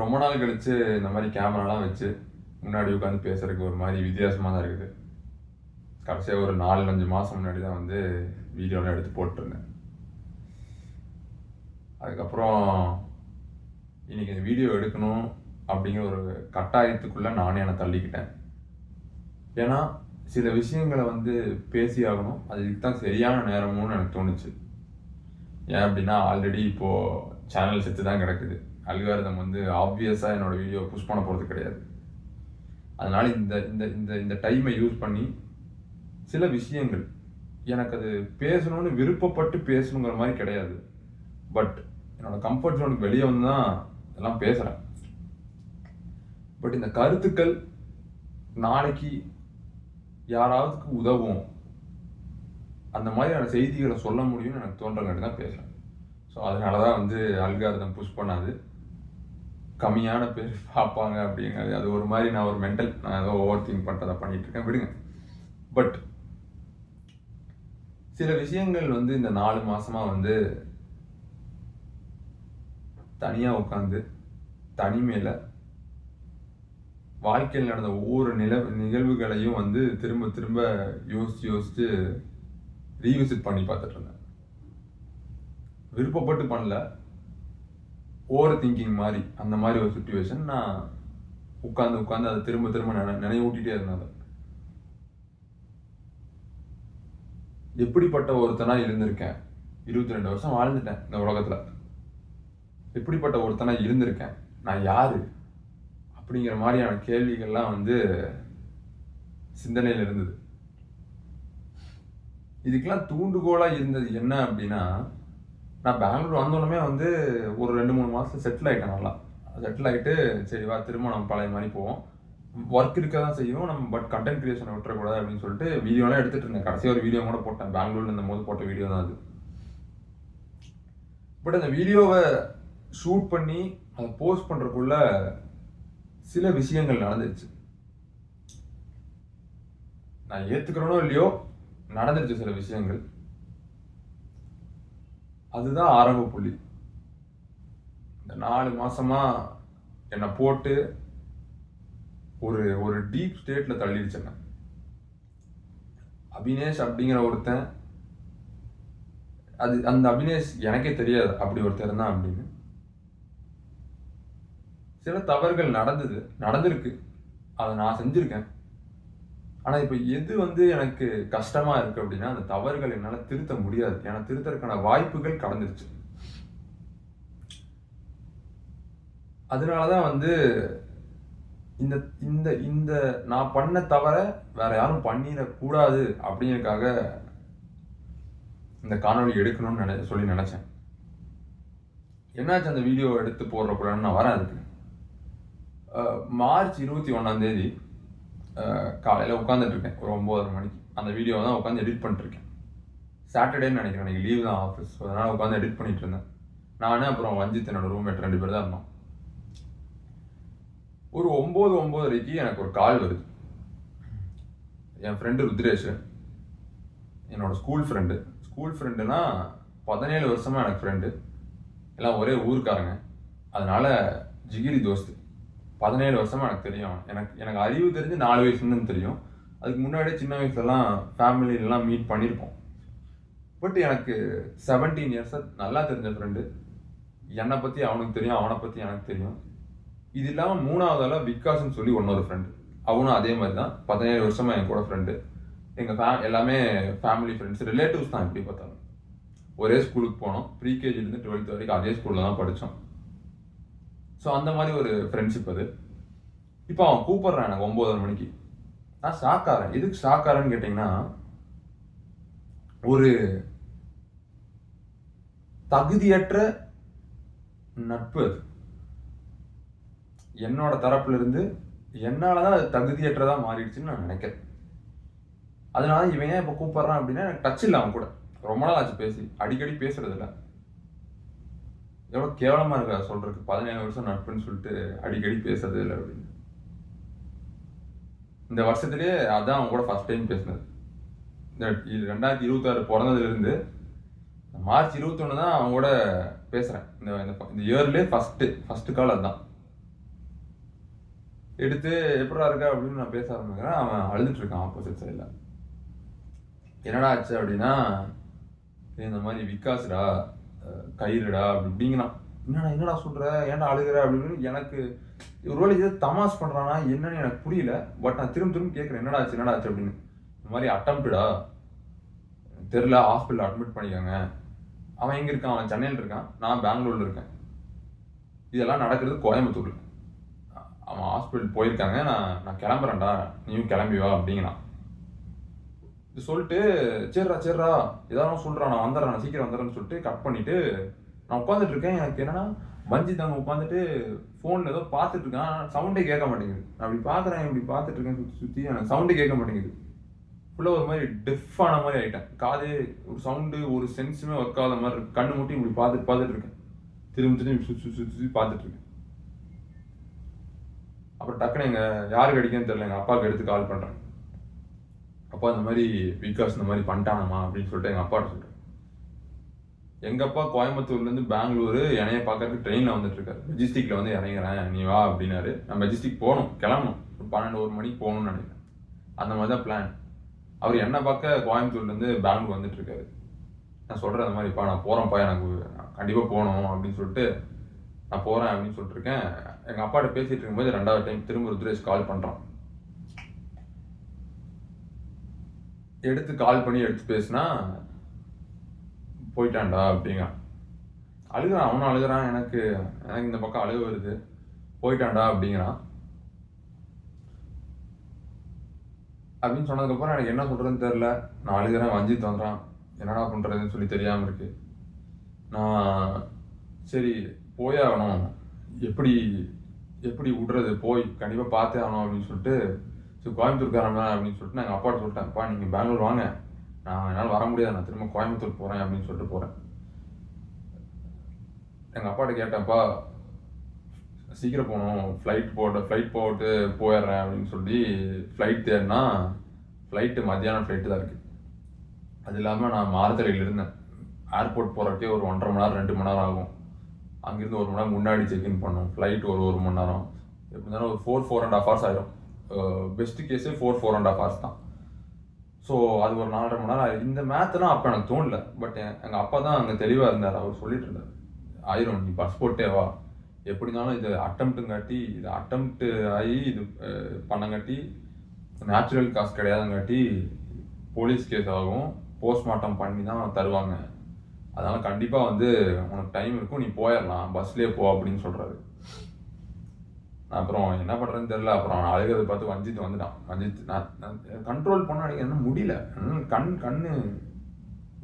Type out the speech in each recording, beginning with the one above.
ரொம்ப நாள் கழிச்சு இந்த மாதிரி கேமராலாம் வச்சு முன்னாடி உட்காந்து பேசுறதுக்கு ஒரு மாதிரி வித்தியாசமாக தான் இருக்குது. கடைசியாக ஒரு 4-5 மாதம் முன்னாடி தான் வந்து வீடியோலாம் எடுத்து போட்டிருந்தேன். அதுக்கப்புறம் இன்னைக்கு இந்த வீடியோ எடுக்கணும் அப்படிங்கிற ஒரு கட்டாயத்துக்குள்ளே நானே என்னை தள்ளிக்கிட்டேன். ஏன்னா சில விஷயங்களை வந்து பேசி ஆகணும், அதுக்கு தான் சரியான நேரமும்னு எனக்கு தோணுச்சு. ஏன் அப்படின்னா ஆல்ரெடி இப்போது சேனல் செத்து தான் கிடக்குது. அல்காரிதம் வந்து ஆப்வியஸாக என்னோடய வீடியோ புஷ் பண்ண போகிறது கிடையாது. அதனால் இந்த இந்த இந்த இந்த டைமை யூஸ் பண்ணி சில விஷயங்கள் எனக்கு அது பேசணும்னு விருப்பப்பட்டு பேசணுங்கிற மாதிரி கிடையாது. பட் என்னோடய கம்ஃபர்ட் ஜோனுக்கு வெளியே வந்து தான் இதெல்லாம் பேசுகிறேன். பட் இந்த கருத்துக்கள் நாளைக்கு யாராவதுக்கு உதவும், அந்த மாதிரியான செய்திகளை சொல்ல முடியும்னு எனக்கு தோன்றங்காட்டி தான் பேசுகிறேன். ஸோ அதனால தான் வந்து அல்காரிதம் புஷ் பண்ணாது, கம்மியான பேர் பார்ப்பாங்க அப்படிங்கிறது. அது ஒரு மாதிரி நான் ஒரு மென்டல், நான் ஏதோ ஓவர் திங்க் பண்ணுறதை பண்ணிகிட்ருக்கேன், விடுங்க. பட் சில விஷயங்கள் வந்து இந்த 4 மாதமாக வந்து தனியாக உட்காந்து தனிமையில் வாழ்க்கையில் நடந்த ஒவ்வொரு நிகழ்வுகளையும் வந்து திரும்ப திரும்ப யோசித்து ரீவிசிட் பண்ணி பார்த்துட்டு இருந்தேன். விருப்பப்பட்டு பண்ணல, ஓவர் திங்கிங் மாதிரி, அந்த மாதிரி ஒரு சுச்சுவேஷன். நான் உட்காந்து அதை திரும்ப திரும்ப நினைவூட்டிகிட்டே இருந்தேன். எப்படிப்பட்ட ஒருத்தனா இருந்திருக்கேன், 22 வருஷம் வாழ்ந்துட்டேன் இந்த உலகத்தில். எப்படிப்பட்ட ஒருத்தனா இருந்திருக்கேன், நான் யாரு அப்படிங்கிற மாதிரியான கேள்விகள்லாம் வந்து சிந்தனையில் இருந்தது. இதுக்கெல்லாம் தூண்டுகோலாக இருந்தது என்ன அப்படின்னா, நான் பெங்களூர் வந்தோடனே வந்து ஒரு 2-3 மாதம் செட்டில் ஆகிட்டேன். நல்லா செட்டில் ஆகிட்டு சரி வா திரும்ப நம்ம பழைய மாதிரி போவோம், ஒர்க் இருக்க தான் செய்யும் நம்ம, பட் கண்டென்ட் கிரியேஷனை விட்டுறக்கூடாது அப்படின்னு சொல்லிட்டு வீடியோலாம் எடுத்துகிட்டு இருந்தேன். கடைசி ஒரு வீடியோ கூட போட்டேன், பெங்களூரில் இருந்த போது போட்ட வீடியோ தான் அது. பட் அந்த வீடியோவை ஷூட் பண்ணி அதை போஸ்ட் பண்ணுறதுக்குள்ள சில விஷயங்கள் நடந்துருச்சு. நான் ஏற்றுக்கிறனோ இல்லையோ நடந்துருச்சு சில விஷயங்கள். அதுதான் ஆரம்ப புள்ளி. இந்த 4 மாசமா என்னை போட்டு ஒரு ஒரு டீப் ஸ்டேட்ல தள்ளிடுச்சேன். அபினேஷ் அப்படிங்கிற ஒருத்தன், அது அந்த அபினேஷ் எனக்கே தெரியாது அப்படி ஒருத்தர் இருந்தான் அப்படின்னு. சில தவறுகள் நடந்திருக்கு, அதை நான் செஞ்சிருக்கேன். ஆனால் இப்போ எது வந்து எனக்கு கஷ்டமாக இருக்குது அப்படின்னா, அந்த தவறுகள் என்னால் திருத்த முடியாது. ஏன்னா திருத்தறதுக்கான வாய்ப்புகள் கடந்துருச்சு. அதனால தான் வந்து இந்த இந்த இந்த நான் பண்ண தவிர வேற யாரும் பண்ணிடக்கூடாது அப்படிங்கிறதுக்காக இந்த காணொலி எடுக்கணும்னு சொல்லி நினச்சேன். என்னாச்சு, அந்த வீடியோ எடுத்து போடுறக்கூடாதுன்னு நான் வரேன். அதுக்கு மார்ச் 21 காலையில் உட்காந்துட்ருக்கேன் ஒரு 9:30 மணிக்கு. அந்த வீடியோவை தான் உட்காந்து எடிட் பண்ணிட்டுருக்கேன். சாட்டர்டேன்னு நினைக்கிறேன், அன்றைக்கி லீவ் தான் ஆஃபீஸ். ஸோ அதனால் உட்காந்து எடிட் பண்ணிகிட்டு இருந்தேன். நான் அப்புறம் வஞ்சித், என்னோட ரூம்மேட் 2 பேர் தான் இருந்தோம். ஒரு 9-9:30 எனக்கு ஒரு கால் வருது. என் ஃப்ரெண்டு ருத்ரேஷ், என்னோட ஸ்கூல் ஃப்ரெண்டுனா 17 வருஷமாக எனக்கு ஃப்ரெண்டு, எல்லாம் ஒரே ஊருக்காரங்க. அதனால் ஜிகிரி தோஸ்து. 17 வருஷமாக எனக்கு தெரியும். எனக்கு அறிவு தெரிஞ்சு 4 வயசுன்னு தெரியும். அதுக்கு முன்னாடியே சின்ன வயசுலலாம் ஃபேமிலியிலலாம் மீட் பண்ணியிருப்போம். பட் எனக்கு 17 இயர்ஸாக நல்லா தெரிஞ்ச ஃப்ரெண்டு. என்னை பற்றி அவனுக்கு தெரியும், அவனை பற்றி எனக்கு தெரியும். இது இல்லாமல் 3ஆவதால விகாஸ்ன்னு சொல்லி இன்னொரு ஃப்ரெண்டு, அவனும் அதே மாதிரி தான் 17 வருஷமாக என் கூட ஃப்ரெண்டு. எங்கள் எல்லாமே ஃபேமிலி ஃப்ரெண்ட்ஸ், ரிலேட்டிவ்ஸ் தான். எப்படி பார்த்தாலும் ஒரே ஸ்கூலுக்கு போனோம், ப்ரீகேஜிலேருந்து 12th வரைக்கும் அதே ஸ்கூலில் தான் படித்தோம். ஸோ அந்த மாதிரி ஒரு ஃப்ரெண்ட்ஷிப் அது. இப்போ அவன் கூப்பிட்றான் எனக்கு 9:30 மணிக்கு. நான் ஷாக்காரன். எதுக்கு ஷாக்காரன்னு கேட்டிங்கன்னா, ஒரு தகுதியற்ற நட்பு அது. என்னோட தரப்புல இருந்து என்னால தான் அது தகுதியற்றதாக மாறிடுச்சுன்னு நான் நினைக்கிறேன். அதனால இவன் ஏன் இப்போ கூப்பிட்றான் அப்படின்னா, எனக்கு டச் இல்லை அவன் கூட. ரொம்ப நாள் ஆச்சு பேசி, அடிக்கடி பேசுறது இல்லை. எவ்வளோ கேவலமாக இருக்கா சொல்கிறதுக்கு, 17 வருஷம் நட்புன்னு சொல்லிட்டு அடிக்கடி பேசுறது இல்லை அப்படின்னு. இந்த வருஷத்துலேயே அதான் அவன் கூட ஃபர்ஸ்ட் டைம் பேசினது. இந்த 2026 பிறந்ததுலேருந்து மார்ச் 21 தான் அவன் கூட பேசுகிறேன். இந்த இயர்லேயே ஃபஸ்ட்டு கால் அதுதான். எடுத்து எப்படா இருக்கா அப்படின்னு நான் பேச ஆரம்பிக்கிறேன். அவன் அழுதுட்டு இருக்கான் ஆப்போசிட் சைடில். என்னடா ஆச்சு அப்படின்னா, இந்த மாதிரி விகாஸ்டா கயிறுடா அப்படி இப்படிங்கிறான். என்னடா சொல்ற, ஏன்டா அழுகிற அப்படின்னு. எனக்கு ஒருவேளை ஏதோ தமாஷ் பண்றானா என்னன்னு எனக்கு புரியல. பட் நான் திரும்ப கேட்குறேன், என்னடா ஆச்சு அப்படின்னு. இந்த மாதிரி அட்டம்ப்டா தெரியல, ஹாஸ்பிட்டல் அட்மிட் பண்ணிக்காங்க. அவன் எங்க இருக்கான்? அவன் சென்னையில் இருக்கான், நான் பெங்களூர்ல இருக்கேன். இதெல்லாம் நடக்கிறது கோயம்புத்தூர்ல. அவன் ஹாஸ்பிட்டல் போயிருக்காங்க, நான் கிளம்புறேன்டா, நீயும் கிளம்பி வா அப்படிங்கிறான். இது சொல்லிட்டு சரிடா ஏதாவது சொல்றான், நான் வந்துடுறேன், நான் சீக்கிரம் வந்துடுறேன்னு சொல்லிட்டு கட் பண்ணிட்டு நான் உட்காந்துட்டு இருக்கேன். எனக்கு என்னன்னா, மஞ்சித் அங்கே உட்காந்துட்டு ஃபோனில் ஏதோ பார்த்துட்டு இருக்கான். சவுண்டே கேட்க மாட்டேங்குது. நான் இப்படி பார்க்குறேன், இப்படி பார்த்துட்டு இருக்கேன் சுற்றி எனக்கு சவுண்டே கேட்க மாட்டேங்குது. ஃபுல்லாக ஒரு மாதிரி டெஃப் ஆன மாதிரி ஆகிட்டேன். காதே ஒரு சவுண்டு ஒரு சென்ஸுமே ஒர்க் ஆகாத மாதிரி இருக்கு. கண்ணு மூட்டி இப்படி பார்த்துட்டு இருக்கேன். திரும்பி சுற்றி பார்த்துட்டு இருக்கேன். அப்புறம் டக்குன்னு யாருக்கு அடிக்கன்னு தெரியல, எங்கள் அப்பாவுக்கு எடுத்து கால் பண்ணுறேன். அப்பா இந்த மாதிரி விகாஸ் இந்த மாதிரி பண்ணிட்டானம்மா அப்படின்னு சொல்லிட்டு எங்கள் அப்பாட்ட சொல்கிறேன். எங்கள் அப்பா கோயம்புத்தூர்லேருந்து பெங்களூரு என்னைய பார்க்கறதுக்கு ட்ரெயினில் வந்துட்டு இருக்காரு. மெஜிஸ்டிக்கில் வந்து இறங்குறேன், நீ வா அப்படின்னாரு. நான் மெஜிஸ்டிக் போகணும், கிளம்பணும், ஒரு 12-1 மணிக்கு போகணும்னு நினைக்கிறேன். அந்த மாதிரி தான் பிளான். அவர் என்னை பார்க்க கோயம்புத்தூர்லேருந்து பெங்களூர் வந்துட்டு இருக்காரு. நான் சொல்கிறேன், அந்த மாதிரிப்பா நான் போகிறேன்ப்பா, எனக்கு கண்டிப்பாக போகணும் அப்படின்னு சொல்லிட்டு நான் போகிறேன் அப்படின்னு சொல்லிட்டு இருக்கேன். எங்கள் அப்பாட்ட பேசிகிட்டு இருக்கும்போது 2வது டைம் திரும்ப ருத்ரேஷ் கால் பண்ணுறான். எடுத்து கால் பண்ணி எடுத்து பேசினா, போயிட்டான்டா அப்படிங்க. அழுகிறான், அவனும் அழுகிறான். எனக்கு இந்த பக்கம் அழுக வருது. போயிட்டான்டா அப்படிங்கிறான். அப்படின்னு சொன்னதுக்கப்புறம் எனக்கு என்ன சொல்கிறதுன்னு தெரில. நான் அழுகிறேன், வஞ்சித் வந்துறான், என்னடா பண்ணுறதுன்னு சொல்லி தெரியாமல் இருக்கு. நான் சரி போயே ஆகணும், எப்படி விடுறது, போய் கண்டிப்பாக பார்த்தே ஆகணும் அப்படின்னு சொல்லிட்டு, சரி கோயம்புத்தூர்காரன் அப்படின்னு சொல்லிட்டு நான் எங்கள் அப்பாட்ட சொல்லிட்டேன், அப்பா நீங்கள் பெங்களூர் வாங்க, நான் என்னால் வர முடியாது, நான் திரும்ப கோயம்புத்தூர் போகிறேன் அப்படின்னு சொல்லிட்டு போகிறேன். எங்கள் அப்பாட்ட கேட்டேன்ப்பா, சீக்கிரம் போகணும், ஃப்ளைட் போட்டு போயிடுறேன் அப்படின்னு சொல்லி ஃப்ளைட் தேடினா ஃப்ளைட்டு மத்தியானம் ஃப்ளைட்டு தான் இருக்குது. அது இல்லாமல் நான் மாரத்தலையில் இருந்தேன். ஏர்போர்ட் போகிறக்கே ஒரு 1.5 மணி நேரம் 2 மணி நேரம் ஆகும். அங்கேருந்து 1 மணி நேரம் முன்னாடி செக்இன் பண்ணணும். ஃப்ளைட் ஒரு மணி நேரம், எப்படி இருந்தாலும் ஒரு 4.5 ஹவர்ஸ் ஆகிடும். பெஸ்ட் கேஸே 4.5 ஹவர்ஸ் தான். ஸோ அது ஒரு 4.5 மணி நேரம். இந்த மேத்லாம் அப்போ எனக்கு தோணல. பட் எங்கள் அப்பா தான் அங்கே தெளிவாக இருந்தார். அவர் சொல்லிட்டு இருந்தார், ஆயிரம் நீ பஸ் போட்டே வா, எப்படி இருந்தாலும் இது அட்டம்ப்ட் ஆகி இது பண்ணங்காட்டி நேச்சுரல் காஸ் கிடையாதுங்காட்டி போலீஸ் கேஸ் ஆகும், போஸ்ட்மார்ட்டம் பண்ணி தான் தருவாங்க, அதனால் கண்டிப்பாக வந்து உனக்கு டைம் இருக்கும், நீ போயிடலாம், பஸ்லேயே போ அப்படின்னு சொல்கிறாரு. அப்புறம் என்ன பண்ணுறதுன்னு தெரில. அப்புறம் அழுகிறத பார்த்து வஞ்சித் வந்துட்டான். வஞ்சித் நான் கண்ட்ரோல் பண்ண என்ன முடியல. கண்ணு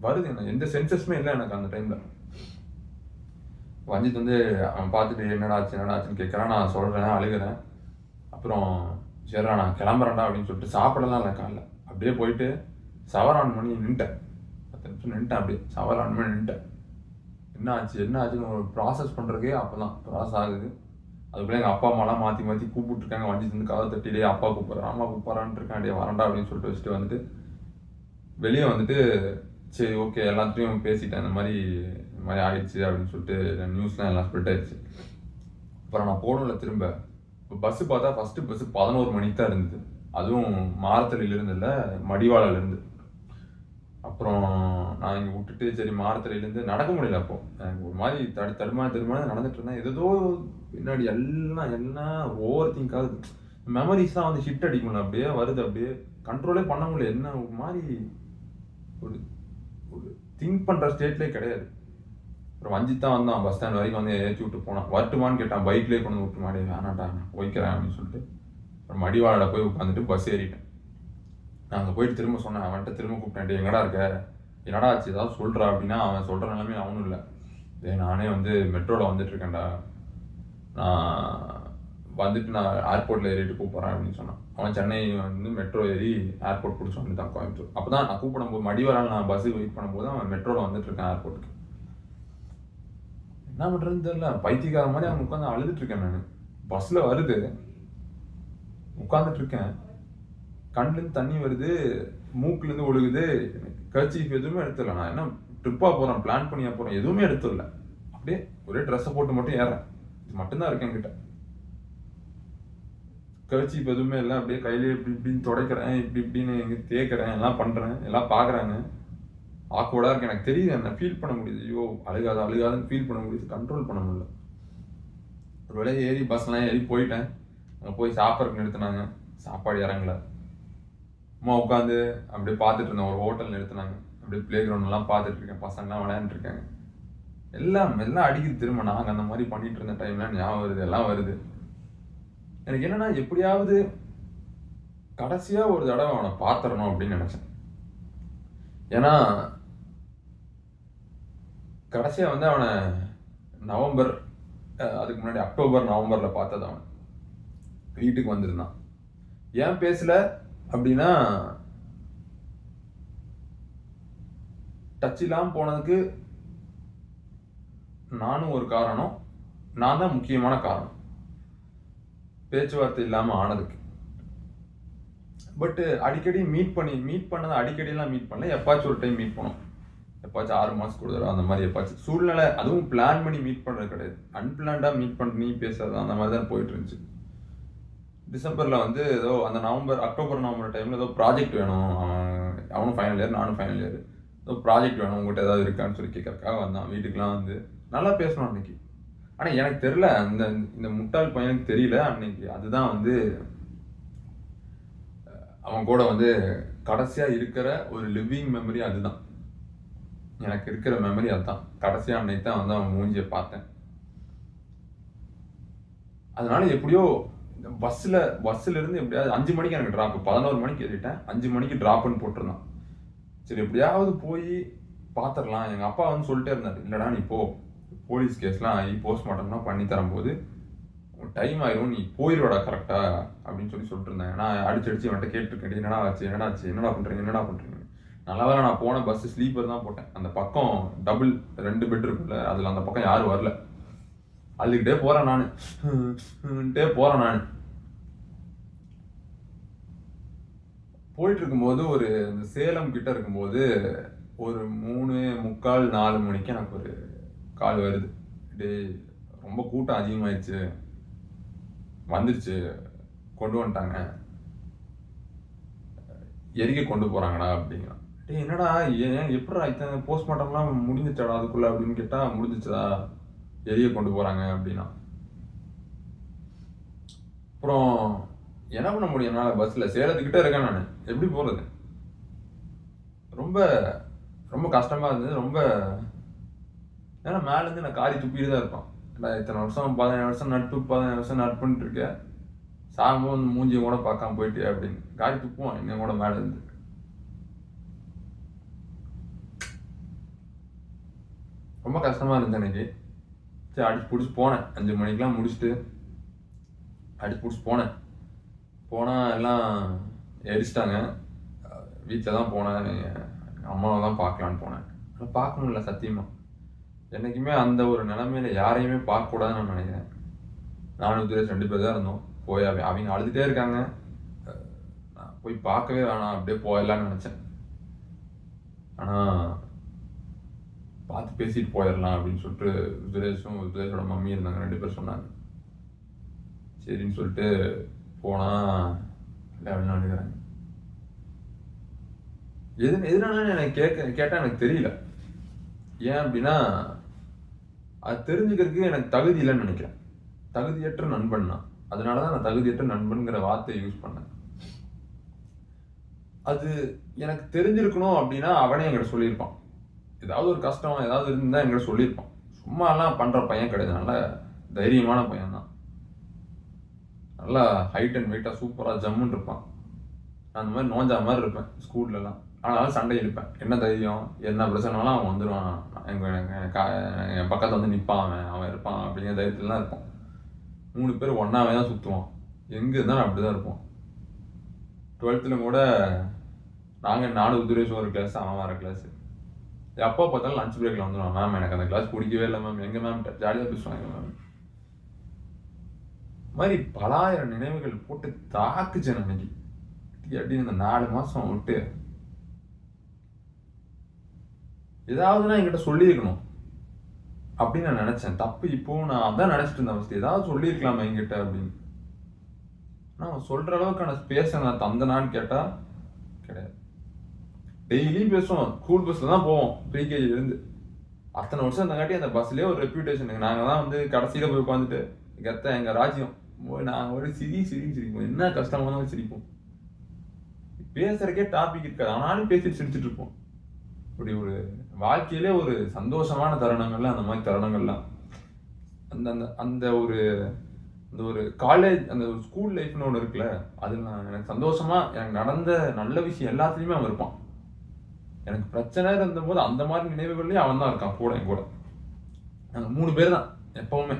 வருது, எனக்கு எந்த சென்சஸுமே இல்லை எனக்கு அந்த டைமில். வஞ்சித் வந்து அவன் பார்த்துட்டு என்னடாச்சுன்னு கேட்குறான். நான் சொல்கிறேன், அழுகிறேன். அப்புறம் சரிடா நான் கிளம்புறேன்டா அப்படின்னு சொல்லிட்டு சாப்பிடலாம் இல்லை காலைல. அப்படியே போயிட்டு ஷவர் ஆன் பண்ணி நின்ட்டேன். 10 நிமிஷம் நின்ட்டேன். அப்படியே ஷவர் ஆன் பண்ணி நின்ட்டேன். என்ன ஆச்சுன்னு ஒரு ப்ராசஸ் பண்ணுறதுக்கே அப்போ தான் ப்ராசஸ் ஆகுது. அதுக்குள்ளே எங்கள் அப்பா அம்மாலாம் மாற்றி கூப்பிட்டுருக்காங்க. வஞ்சித் வந்து கதை தட்டிலே அப்பா கூப்பிட்றான், அம்மா கூப்பிட்றான்னு இருக்கேன். அப்படியே வரண்டா அப்படின்னு சொல்லிட்டு வச்சுட்டு வந்துட்டு வெளியே வந்துட்டு, சரி ஓகே எல்லாத்தையும் பேசிட்டேன், இந்த மாதிரி ஆயிடுச்சு அப்படின்னு சொல்லிட்டு நியூஸ்லாம் எல்லாம் ஸ்ப்ரெட் ஆயிடுச்சு. அப்புறம் நான் போகணும்ல திரும்ப. இப்போ பஸ்ஸு பார்த்தா ஃபஸ்ட்டு பஸ்ஸு 11 மணிக்கு தான் இருந்தது. அதுவும் மாரத்தலையிலேருந்து இல்லை, மடிவாளாலேருந்து. அப்புறம் நான் இங்கே விட்டுட்டு சரி மாரத்தலையிலேருந்து நடக்க முடியல. அப்போ எனக்கு ஒரு மாதிரி தடுமாறி நடந்துட்டு இருந்தேன். ஏதோ பின்னாடி எல்லாம் ஓவர் திங்க் ஆகுது. மெமரிஸ்லாம் வந்து ஹிட் அடிக்கணும், அப்படியே வருது, அப்படியே கண்ட்ரோலே பண்ண முடியல. என்ன ஒரு மாதிரி ஒரு திங்க் பண்ணுற ஸ்டேட்லேயே கிடையாது. அப்புறம் வஞ்சித் தான் வந்தான், பஸ் ஸ்டாண்ட் வரைக்கும் வந்து ஏற்றி விட்டு போனான். வரட்டுமான்னு கேட்டான், பைக்லேயே கொண்டு வந்து விட்டு மாடி வேணாட்டா நான் போய்க்கிறேன் அப்படின்னு சொல்லிட்டு அப்புறம் மடிவாளோட போய் உட்காந்துட்டு பஸ் ஏறிட்டேன். நான் அங்கே போயிட்டு திரும்ப சொன்னேன், அவன்கிட்ட திரும்ப கூப்பிட்டேன், எங்கடா இருக்க, என்னடா ஆச்சு ஏதாவது சொல்கிறா அப்படின்னா, அவன் சொல்கிற நிலைமை அவனும் இல்லை. நானே வந்து மெட்ரோவில் வந்துட்டு இருக்கேன்டா, நான் வந்துட்டு நான் ஏர்போர்ட்டில் ஏறிட்டு கூப்பிட்றேன் அப்படின்னு சொன்னான். அவன் சென்னை வந்து மெட்ரோ ஏறி ஏர்போர்ட் பிடிச்சி வந்துட்டான் கோயம்புத்தூர். அப்போ தான் நான் கூப்பிடும்போது மடிவாளால் நான் பஸ்ஸுக்கு வெயிட் பண்ணும்போது அவன் மெட்ரோவில் வந்துட்டு இருக்கேன் ஏர்போர்ட்டுக்கு. என்ன பண்ணுறதுன்னு தெரியல, பைத்தியக்கார மாதிரி அவன் உட்காந்து அழுதுட்டு இருக்கேன். நான் பஸ்ஸில் வருது, உட்காந்துட்டு இருக்கேன், கண்ணுலேருந்து தண்ணி வருது, மூக்குலேருந்து ஒழுகுது. கர்ச்சீஃப் எதுவுமே எடுத்துடல. நான் என்ன ட்ரிப்பாக போகிறேன், பிளான் பண்ணியா போகிறேன், எதுவுமே எடுத்துடல. அப்படியே ஒரே ட்ரெஸ்ஸை போட்டு மட்டும் ஏறேன். இது மட்டும்தான் இருக்கேன் கிட்ட. கழிச்சு இப்போ எதுவுமே இல்லை, அப்படியே கையிலே இப்படி இப்படின்னு துடைக்கிறேன், இப்படின்னு தேய்க்கிறேன், எல்லாம் பண்ணுறேன், எல்லாம் பார்க்குறாங்க. ஆக்வர்டாக இருக்கு, எனக்கு தெரியுது, என்ன ஃபீல் பண்ண முடியுது. ஐயோ அழுகாதுன்னு ஃபீல் பண்ண முடியுது, கண்ட்ரோல் பண்ண முடியல. ஒரு வேளை ஏறி பஸ்லாம் ஏறி போயிட்டேன். அங்கே போய் சாப்பிட்றதுக்கு நிறுத்தினாங்க, சாப்பாடு இறங்கல. அம்மா உட்காந்து அப்படியே பார்த்துட்டு இருந்தேன். ஒரு ஹோட்டல் நிறுத்தினாங்க, அப்படியே பிளே கிரவுண்ட்லாம் பார்த்துட்டு இருக்கேன், பசங்களாம் விளையாண்டுருக்காங்க. எல்லாம் அடிக்குது திரும்ப. நாங்கள் அந்த மாதிரி பண்ணிட்டு இருந்த டைம்லாம் ஞாபகம் வருது, எல்லாம் வருது. எனக்கு என்னன்னா, எப்படியாவது கடைசியா ஒரு தடவை அவனை பார்த்துடணும் அப்படின்னு நினைச்சேன். ஏன்னா கடைசியா வந்து அவனை நவம்பர், அதுக்கு முன்னாடி அக்டோபர் நவம்பர்ல பார்த்தது. அவன் வீட்டுக்கு வந்திருந்தான். ஏன் பேசல அப்படின்னா, டச் இல்லாமல் போனதுக்கு நானும் ஒரு காரணம், நான் தான் முக்கியமான காரணம், பேச்சுவார்த்தை இல்லாமல் ஆனதுக்கு. பட்டு அடிக்கடி மீட் பண்ணதை அடிக்கடிலாம் மீட் பண்ணல, எப்பாச்சும் ஒரு டைம் மீட் பண்ணோம். எப்பாச்சும் 6 மாதத்துக்கு ஒரு தடவை அந்த மாதிரி எப்பாச்சும் சூழ்நிலை. அதுவும் பிளான் பண்ணி மீட் பண்ணுறது கிடையாது, அன்பிளான்டாக மீட் பண்ணி பேசுறது அந்த மாதிரி தான் போயிட்டு இருந்துச்சு. டிசம்பரில் வந்து ஏதோ அந்த அக்டோபர் நவம்பர் டைமில் ஏதோ ப்ராஜெக்ட் வேணும், அவனும் ஃபைனல் இயர் நானும் ஃபைனல் இயர், ஏதோ ப்ராஜெக்ட் வேணும் உங்கள்கிட்ட ஏதாவது இருக்கான்னு சொல்லி கேட்கறதுக்காக வந்தான். வீட்டுக்கெலாம் வந்து நல்லா பேசணும் அன்னைக்கு. ஆனால் எனக்கு தெரில, இந்த முட்டாள் பையனுக்கு தெரியல அன்னைக்கு. அதுதான் வந்து அவன் கூட வந்து கடைசியாக இருக்கிற ஒரு லிவிங் மெமரி. அதுதான் எனக்கு இருக்கிற மெமரி, அதுதான். கடைசியாக அன்னைக்கு தான் வந்து அவன் மூஞ்சியை பார்த்தேன். அதனால எப்படியோ பஸ்ஸில் இருந்து எப்படியாவது 5 மணிக்கு எனக்கு ட்ராப், 11 மணிக்கு ஏறிட்டேன், 5 மணிக்கு ட்ராப்னு போட்டிருந்தான். சரி எப்படியாவது போய் பார்த்துடலாம். எங்கள் அப்பா வந்து சொல்லிட்டே இருந்தார், இல்லைடா நீ போ, போலீஸ் கேஸ்லாம் ஆகி போஸ்ட்மார்ட்டம்லாம் பண்ணி தரும்போது டைம் ஆயிரும், நீ போயிடுவாடா கரெக்டா அப்படின்னு சொல்லிட்டு இருந்தாங்க. நான் அடிச்சு அவன்கிட்ட கேட்டுருக்கேன், என்னடா ஆச்சு, என்னடா பண்ணுறீங்க. நல்லா வேலை நான் போன பஸ் ஸ்லீப்பர் தான் போட்டேன். அந்த பக்கம் டபுள் 2 பெட் இருக்குல்ல, அதில் அந்த பக்கம் யாரும் வரல. அழுகிட்டே போகிறேன் நான். போயிட்டு இருக்கும்போது ஒரு சேலம் கிட்ட இருக்கும்போது ஒரு 3:45 4 மணிக்கு எனக்கு ஒரு கால் வருது. ரொம்ப கூட்டம் அதிகமாயிடுச்சு, வந்துருச்சு, கொண்டு வந்துட்டாங்க, எரிக்க கொண்டு போறாங்கடா அப்படிங்கிறான். என்னடா எப்படா இத்தனை போஸ்ட்மார்ட்டம்லாம் முடிஞ்சிச்சாடா அதுக்குள்ள அப்படின்னு கேட்டா, முடிஞ்சிச்சதா, எரிய கொண்டு போறாங்க அப்படின்னா. அப்புறம் என்ன பண்ண முடியும் என்னால்? பஸ்ஸில் சேலத்துக்கிட்ட இருக்கேன் நான், எப்படி போகிறது? ரொம்ப ரொம்ப கஷ்டமாக இருந்தது. ரொம்ப ஏன்னா மேலேருந்து நான் காரி துப்பிட்டு தான் இருப்பான். இத்தனை வருஷம் 17 வருஷம் நட்புன்ட்டு இருக்கேன், சாகும்போது மூஞ்சியை கூட பார்க்காம போயிட்டு அப்படின்னு காரி துப்புவான் என்ன கூட மேலே இருந்து. ரொம்ப கஷ்டமாக இருந்துச்சு எனக்கு. சரி அடிச்சு பிடிச்சி போனேன், 5 மணிக்கெலாம் முடிச்சுட்டு அடிச்சு பிடிச்சி போனால் எல்லாம் எரிச்சிட்டாங்க. வீட்டில் தான் போனேன், அம்மாவை தான் பார்க்கலான்னு போனேன். ஆனால் பார்க்க முடியல சத்தியமாக. என்றைக்குமே அந்த ஒரு நிலைமையில யாரையுமே பார்க்கக்கூடாதுன்னு நான் நினைக்கிறேன். நானும் சுரேஷ் 2 பேர் தான் இருந்தோம். போய் அவங்க அழுதுகிட்டே இருக்காங்க, நான் போய் பார்க்கவே வேணாம், அப்படியே போயிடலான்னு நினச்சேன். ஆனால் பார்த்து பேசிட்டு போயிடலாம் அப்படின்னு சொல்லிட்டு சுரேஷோட மம்மி இருந்தாங்க, 2 பேர் சொன்னாங்க. சரின்னு சொல்லிட்டு போனால் எல்லாம் அழுகிறாங்க. எதுனால எனக்கு கேட்டால் எனக்கு தெரியல. ஏன் அப்படின்னா, அது தெரிஞ்சுக்கிறதுக்கு எனக்கு தகுதி இல்லைன்னு நினைக்கிறேன். தகுதியற்ற நண்பன் தான். அதனால தான் நான் தகுதியற்ற நண்பன்கிற வார்த்தையை யூஸ் பண்ணேன். அது எனக்கு தெரிஞ்சிருக்கணும் அப்படின்னா அவனே என்கிட்ட சொல்லியிருப்பான். ஏதாவது ஒரு கஷ்டம் ஏதாவது இருந்தால் என்கிட்ட சொல்லியிருப்பான். சும்மாலாம் பண்ணுற பையன் கிடையாது, நல்ல தைரியமான பையன் தான். நல்லா ஹைட் அண்ட் வெயிட்டாக சூப்பராக ஜம்முன்னு இருப்பான். நான் அந்த மாதிரி நோஞ்சா மாதிரி இருப்பேன் ஸ்கூல்லலாம். ஆனாலும் சண்டை இழுப்பேன். என்ன தைரியம், என்ன பிரச்சனைனாலும் அவன் வந்துடுவான், என் பக்கத்தில் வந்து நிற்பான், அவன் இருப்பான் அப்படிங்கிற தைரியத்தில் தான் இருப்பான். 3 பேர் ஒன்றாவே தான் சுற்றுவான். எங்கே இருந்தாலும் அப்படி தான் இருப்போம். 12th கூட நானும் உதிரேஷ் ஒரு கிளாஸ், அவன் வேறு கிளாஸு. எப்போ பார்த்தாலும் லஞ்ச் பிரேக்கில் வந்துடுவான், மேம் எனக்கு அந்த கிளாஸ் பிடிக்கவே இல்லை மேம், எங்கள் மேம் ஜாலியாக பேசுவாங்க மேம். மாதிரி பலாயிரம் நினைவுகள் போட்டு தாக்குச்சேன் அன்னைக்கு. அப்படின்னு இந்த 4 மாதம் விட்டு ஏதாவதுன்னா என்கிட்ட சொல்லியிருக்கணும் அப்படின்னு நான் நினைச்சேன். தப்பு இப்போவும் நான் அதான் நினைச்சிட்டு இருந்தேன். ஃபஸ்ட்டு ஏதாவது சொல்லியிருக்கலாமா என்கிட்ட அப்படின்னு. ஆனால் அவன் சொல்கிற அளவுக்கான ஸ்பேஸை நான் தந்தனான்னு கேட்டால் கிடையாது. டெய்லி பேசுவோம், ஸ்கூல் பஸ்ஸில் தான் போவோம் ப்ரீகேஜிலேருந்து. அத்தனை வருஷம் இருந்தங்காட்டி அந்த பஸ்லேயே ஒரு ரெப்யூட்டேஷன். நாங்கள் தான் வந்து கடைசியில் போய் உட்காந்துட்டு கெத்த எங்கள் ராஜ்யம் நாங்கள் ஒரு சிரிப்போம். என்ன கஷ்டமாக இருந்தாலும் சிரிப்போம். பேசுறதுக்கே டாபிக் இருக்காது, ஆனாலும் பேசிட்டு சிரிச்சுட்டு இருப்போம். இப்படி ஒரு வாழ்க்கையிலே ஒரு சந்தோஷமான தருணங்கள்லாம் அந்த மாதிரி தருணங்கள்லாம் அந்த அந்த அந்த ஒரு அந்த ஒரு காலேஜ் அந்த ஒரு ஸ்கூல் லைஃப்னு ஒன்று இருக்குல்ல, அது நான் எனக்கு சந்தோஷமா எனக்கு நடந்த நல்ல விஷயம் எல்லாத்துலேயுமே அவன் இருப்பான். எனக்கு பிரச்சனை இருந்தபோது அந்த மாதிரி நினைவுகள்லேயும் அவன் தான் இருக்கான் கூட. என் கூட நாங்கள் 3 பேர் தான் எப்பவுமே.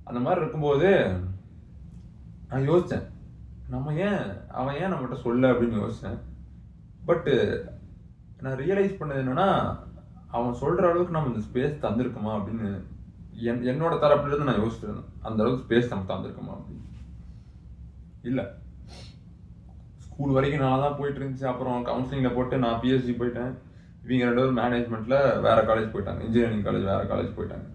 அந்த மாதிரி இருக்கும்போது நான் யோசித்தேன், அவன் ஏன் நம்மகிட்ட சொல்ல அப்படின்னு யோசித்தேன். பட்டு நான் ரியலைஸ் பண்ணது என்னன்னா, அவன் சொல்கிற அளவுக்கு நம்ம இந்த ஸ்பேஸ் தந்திருக்குமா அப்படின்னு என்னோட தரப்புலேருந்து நான் யோசிச்சிருந்தேன். அந்த அளவுக்கு ஸ்பேஸ் நம்ம தந்திருக்குமா அப்படின்னு. இல்லை, ஸ்கூல் வரைக்கும் நல்லா தான் போயிட்டு இருந்துச்சு. அப்புறம் கவுன்சிலிங்கில் போட்டு நான் பிஎஸ்சி போயிட்டேன். இவங்க 2 பேரும் மேனேஜ்மெண்ட்டில் வேறு காலேஜ் போயிட்டாங்க, இன்ஜினியரிங் காலேஜ் வேறு காலேஜ் போயிட்டாங்க.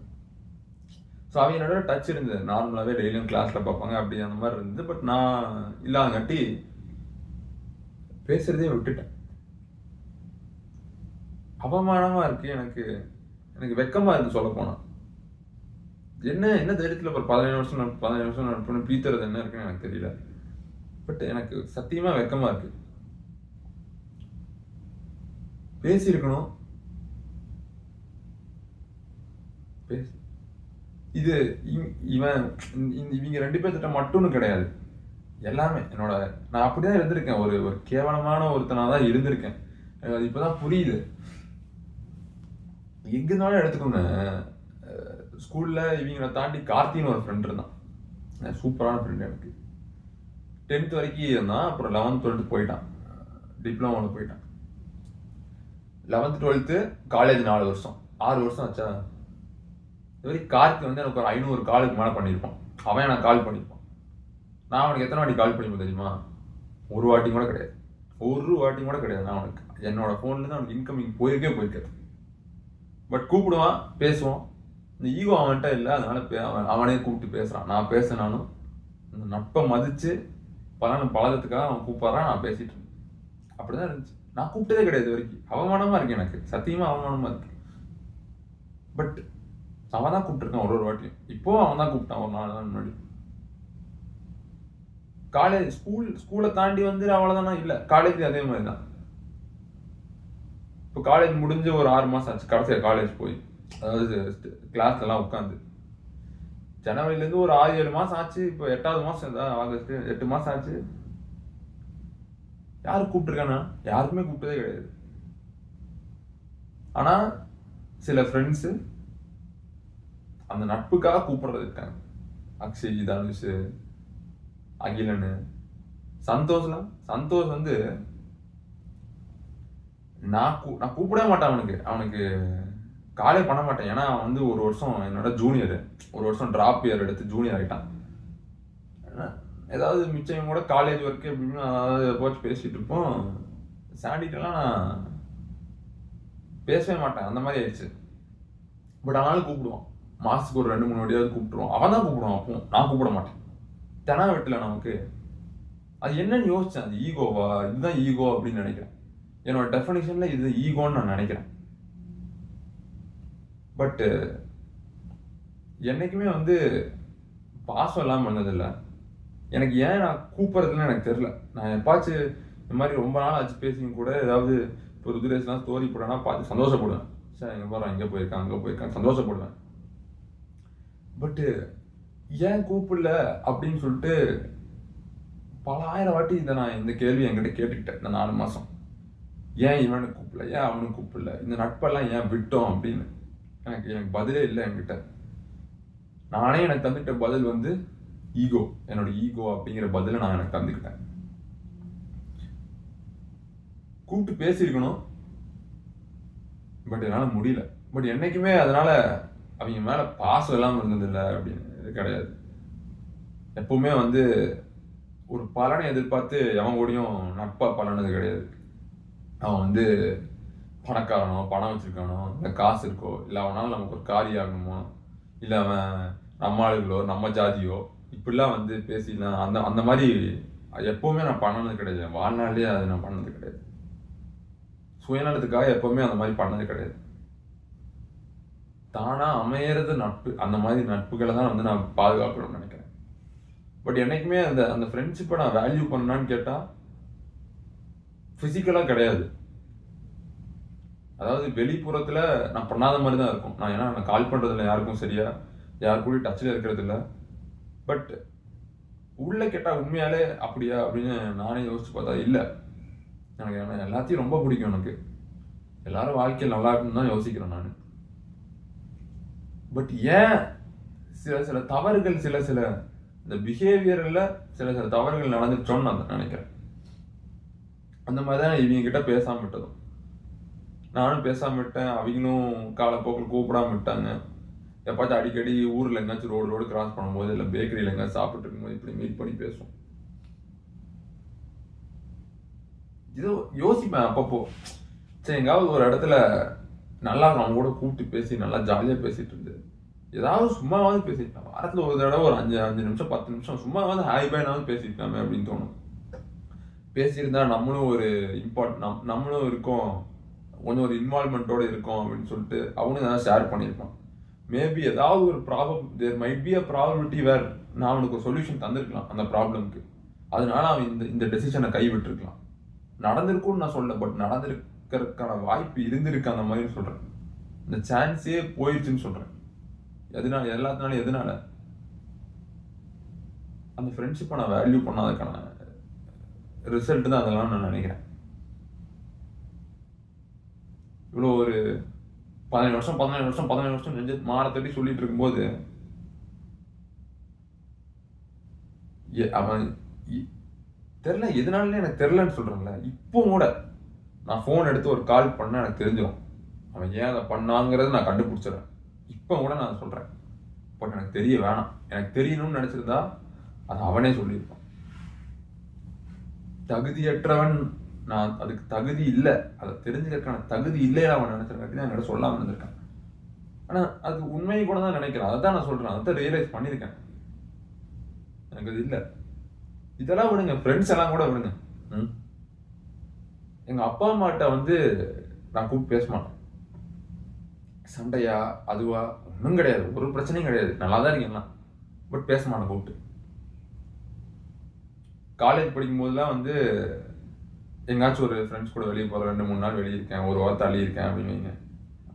ஸோ அவங்க நடுவில் டச் இருந்தது, நார்மலாகவே டெய்லியும் கிளாஸில் பார்ப்பாங்க அப்படி அந்த மாதிரி இருந்தது. பட் நான் இல்லாதங்காட்டி பேசுகிறதே விட்டுட்டேன். அவமானமாக இருக்குது, எனக்கு வெக்கமாக இருக்குது சொல்ல போனால். என்ன தைரியத்தில் ஒரு 15 வருஷம் நடப்பணும் பீத்துறது என்ன இருக்குன்னு எனக்கு தெரியல. பட் எனக்கு சத்தியமாக வெக்கமாக இருக்கு. பேசியிருக்கணும். இது இவங்க 2 பேர்த்திட்ட மட்டும்னு கிடையாது, எல்லாமே நான் அப்படிதான் இருந்திருக்கேன். ஒரு கேவலமான ஒருத்தனாக தான் இருந்திருக்கேன். எனக்கு அது இப்போதான் புரியுது. எங்கேனாலும் எடுத்துக்கோங்க, ஸ்கூலில் இவங்களை தாண்டி கார்த்தின்னு ஒரு ஃப்ரெண்ட் இருந்தான், சூப்பரான ஃப்ரெண்டு. எனக்கு 10th வரைக்கும் இருந்தான். அப்புறம் 11th 12th போயிட்டான், டிப்ளமோவில் போயிட்டான். 11th 12th காலேஜ் 4 வருஷம் 6 வருஷம் ஆச்சா. இது வரைக்கும் கார்த்தி வந்து எனக்கு ஒரு 500 காலுக்கு மேலே பண்ணியிருப்பான். அவன் எனக்கு கால் பண்ணியிருப்பான். நான் அவனுக்கு எத்தனை வாட்டி கால் பண்ணிப்பேன் தெரியுமா? ஒரு வாட்டி கூட கிடையாது. நான் அவனுக்கு என்னோட ஃபோன்லேருந்து அவனுக்கு இன்கமிங் போயிருக்காது. பட் கூப்பிடுவான், பேசுவான். இந்த ஈகோ அவன்கிட்ட இல்லை, அதனால அவனே கூப்பிட்டு பேசுகிறான். நான் பேசினாலும் அந்த நட்பை மதித்து பழகத்துக்காக அவன் கூப்பிட்றான், நான் பேசிட்டு இருந்தேன். அப்படிதான் இருந்துச்சு. நான் கூப்பிட்டதே கிடையாது வரைக்கும். அவமானமாக இருக்கு, எனக்கு சத்தியமாக அவமானமாக இருக்கு. பட் அவன் தான் கூப்பிட்டுருக்கான் ஒரு வாட்டியும். இப்போ அவன் தான் கூப்பிட்டான் ஒரு 4 நாள் முன்னாடி. காலேஜ் ஸ்கூலை தாண்டி வந்து அவ்வளோதானா? இல்லை, காலேஜ் அதே மாதிரி தான். இப்போ காலேஜ் முடிஞ்சு ஒரு 6 மாதம் ஆச்சு கடைசியாக காலேஜ் போய், அதாவது கிளாஸ்லாம் உட்காந்து. ஜனவரிலேருந்து ஒரு 6-7 மாதம் ஆச்சு. இப்போ 8வது மாதம் தான், ஆகஸ்ட் 8 மாதம் ஆச்சு. யாரு கூப்பிட்டுருக்கானா? யாருக்குமே கூப்பிட்டதே கிடையாது. ஆனால் சில ஃப்ரெண்ட்ஸு அந்த நட்புக்காக கூப்பிடுறது இருக்காங்க. அக்ஷய், தனுஷ், அகிலன், சந்தோஷ் வந்து நான் கூப்பிடவே மாட்டேன். அவனுக்கு காலே பண்ண மாட்டேன். ஏன்னா அவன் வந்து ஒரு வருஷம் என்னோட ஜூனியர், ஒரு வருஷம் ட்ராப் இயர் எடுத்து ஜூனியர் ஆகிட்டான். ஏதாவது மிச்சம் கூட காலேஜ் ஒர்க்கு அப்படின்னு அதாவது போச்சு பேசிகிட்டு இருப்போம். சாண்டிட்டெல்லாம் நான் பேசவே மாட்டேன், அந்த மாதிரி ஆயிடுச்சு. பட் ஆனாலும் கூப்பிடுவான், மாதத்துக்கு ஒரு 2-3 வாட்டியாவது கூப்பிட்டுருவான். அவன் தான் கூப்பிடுவான், அப்போ நான் கூப்பிட மாட்டேன். தெனா வெட்டல நமக்கு. அது என்னன்னு யோசிச்சேன், அது ஈகோவா? இதுதான் ஈகோ அப்படின்னு நினைக்கிறேன். என்னோட டெஃபினிஷனில் இது ஈகோன்னு நான் நினைக்கிறேன். பட்டு என்னைக்குமே வந்து பாசம் இல்லாமல் வந்ததில்லை. எனக்கு ஏன் நான் கூப்பிட்றதுன்னு எனக்கு தெரில. நான் எப்பாச்சு இந்த மாதிரி ரொம்ப நாள் ஆச்சு பேசிங்க கூட, ஏதாவது இப்போ ருத்ரேஷ்லாம் ஸ்டோரி போட்டேன்னா பார்த்து சந்தோஷப்படுவேன். சார் எங்கே போகிறேன், இங்கே போயிருக்கான், அங்கே போயிருக்கான், சந்தோஷப்படுவேன். பட்டு ஏன் கூப்பிடல அப்படின்னு சொல்லிட்டு பல 1000 வாட்டி நான் இந்த கேள்வி என்கிட்ட கேட்டுக்கிட்டேன் இந்த 4 மாதம். ஏன் இவனுக்கு கூப்பிடல, ஏன் அவனுக்கு கூப்பிடல, இந்த நட்பெல்லாம் ஏன் விட்டோம் அப்படின்னு எனக்கு பதிலே இல்லை என்கிட்ட. நானே எனக்கு தந்துட்ட பதில் வந்து ஈகோ. என்னோட ஈகோ அப்படிங்கிற பதிலை நான் எனக்கு தந்துக்கிட்டேன். கூப்பிட்டு பேசியிருக்கணும், பட் என்னால் முடியல. பட் என்னைக்குமே அதனால அவங்க மேலே பாசம் இல்லாமல் இருந்ததில்லை அப்படின்னு இது கிடையாது. எப்பவுமே வந்து ஒரு பலனை எதிர்பார்த்து எவன் கூடயும் நட்பா பலனது கிடையாது. அவன் வந்து பணக்காரனோ, பணம் வச்சிருக்கானோ, இல்லை காசு இருக்கோ, இல்லை அவனால நமக்கு ஒரு காரியம் ஆகணுமோ, இல்லை அவன் நம்ம ஆளுகளோ, நம்ம ஜாதியோ, இப்படிலாம் வந்து பேசிடலாம் அந்த அந்த மாதிரி எப்போவுமே நான் பண்ணது கிடையாது. வாழ்நாள்லேயே அது நான் பண்ணது கிடையாது. சுயநலத்துக்காக எப்போவுமே அந்த மாதிரி பண்ணது கிடையாது. தானாக அமையிறது நட்பு. அந்த மாதிரி நட்புகளை தான் வந்து நான் பாதுகாக்கணும்னு நினைக்கிறேன். பட் என்றைக்குமே அந்த அந்த ஃப்ரெண்ட்ஷிப்பை நான் வேல்யூ பண்ணான்னு கேட்டால் ஃபிசிக்கலாக கிடையாது. அதாவது வெளிப்புறத்தில் நான் பண்ணாத மாதிரி தான் இருக்கும். நான் ஏன்னா நான் கால் பண்ணுறதில்ல யாருக்கும் சரியா, யாரு கூட டச்சில் இருக்கிறது இல்லை. பட் உள்ளே கேட்டால் உண்மையாலே அப்படியா அப்படின்னு நானே யோசிச்சு பார்த்தா இல்லை. எனக்கு எல்லாத்தையும் ரொம்ப பிடிக்கும். எனக்கு எல்லாரும் வாழ்க்கையில் நல்லா இருக்குன்னு தான் யோசிக்கிறேன் நான். பட் ஏன் சில சில தவறுகள் சில சில இந்த பிஹேவியரில் சில சில தவறுகள் நடந்துச்சோன்னு நான் நினைக்கிறேன். அந்த மாதிரி தான் இவங்க கிட்ட பேசாமல் விட்டதும். நானும் பேசாமல் விட்டேன், அவங்களும் காலப்போக்கில் கூப்பிடாம விட்டாங்க. எப்பாச்சும் அடிக்கடி ஊரில் எங்கேயாச்சும் ரோடு கிராஸ் பண்ணும்போது இல்லை பேக்கரியில் எங்கேயாச்சும் சாப்பிட்டு இருக்கும்போது இப்படி மீட் பண்ணி பேசுவோம். இதோ யோசிப்பேன் அப்பப்போ, சரி எங்காவது ஒரு இடத்துல நல்லா அவங்க கூட கூப்பிட்டு பேசி நல்லா ஜாலியாக பேசிட்டு இருந்து ஏதாவது சும்மாவது பேசிக்கலாம். வாரத்தில் ஒரு தடவை ஒரு 5 நிமிஷம் 10 நிமிஷம் சும்மாவது ஹாய் பாய்னாவது பேசிக்கலாமே அப்படின்னு தோணும். பேசியிருந்தா நம்மளும் ஒரு நம்மளும் இருக்கோம், கொஞ்சம் ஒரு இன்வால்மெண்ட்டோடு இருக்கோம் அப்படின்னு சொல்லிட்டு அவனும் ஏதாவது ஷேர் பண்ணியிருப்பான். மேபி ஏதாவது ஒரு there might be a probability where நான் அவனுக்கு ஒரு சொல்யூஷன் தந்திருக்கலாம் அந்த ப்ராப்ளம்க்கு. அதனால அவன் இந்த டெசிஷனை கைவிட்டுருக்கலாம். நடந்திருக்கும்னு நான் சொல்ல, பட் நடந்திருக்கிறதுக்கான வாய்ப்பு இருந்திருக்கு அந்த மாதிரி சொல்கிறேன். இந்த சான்ஸே போயிடுச்சுன்னு சொல்கிறேன். எல்லாத்தினாலும் எதனால அந்த ஃப்ரெண்ட்ஷிப்பை நான் வேல்யூ பண்ணாததுக்கான ரிசல்ட் தான் அதெல்லாம் நான் நினைக்கிறேன். இவ்வளோ ஒரு 17 வருஷம் நெஞ்சு மாறத்தட்டி சொல்லிட்டு இருக்கும்போது அவன் தெரில, எதனாலே எனக்கு தெரிலன்னு சொல்கிறேன்ல. இப்போ கூட நான் ஃபோன் எடுத்து ஒரு கால் பண்ண எனக்கு தெரிஞ்சிடும் அவன் ஏன் அதை பண்ணாங்கிறத நான் கண்டுபிடிச்சிடறேன். இப்போ கூட நான் சொல்கிறேன், பட் எனக்கு தெரிய வேணாம். எனக்கு தெரியணும்னு நினச்சிருந்தா அது அவனே சொல்லியிருப்பான். தகுதியற்றவன், நான் அதுக்கு தகுதி இல்லை, அதை தெரிஞ்சுக்கிறதுக்கான தகுதி இல்லையா அவன் நினைச்சிருக்காட்டி தான் என்கிட்ட சொல்லாமல் இருந்திருக்கான். ஆனால் அது உண்மையை கூட தான் நினைக்கிறேன். அதை தான் நான் சொல்கிறேன், அதை தான் ரியலைஸ் பண்ணியிருக்கேன். எனக்கு அது இல்லை. இதெல்லாம் விடுங்க, ஃப்ரெண்ட்ஸ் எல்லாம் கூட விடுங்க. எங்கள் அப்பா அம்மாட்ட வந்து நான் கூப்பிட்டு பேச மாட்டேன். சண்டையா அதுவா ஒன்றும் கிடையாது, ஒரு பிரச்சனையும் கிடையாது, நல்லா தான் இருக்கீங்களா, பட் பேச மாட்டேன் கூப்பிட்டு. காலேஜ் படிக்கும் போதெல்லாம் வந்து எங்காச்சும் ஒரு ஃப்ரெண்ட்ஸ் கூட வெளியே போகிறேன், 2-3 நாள் வெளியே இருக்கேன், ஒரு வாரம் தள்ளி இருக்கேன் அப்படின்னு வைங்க,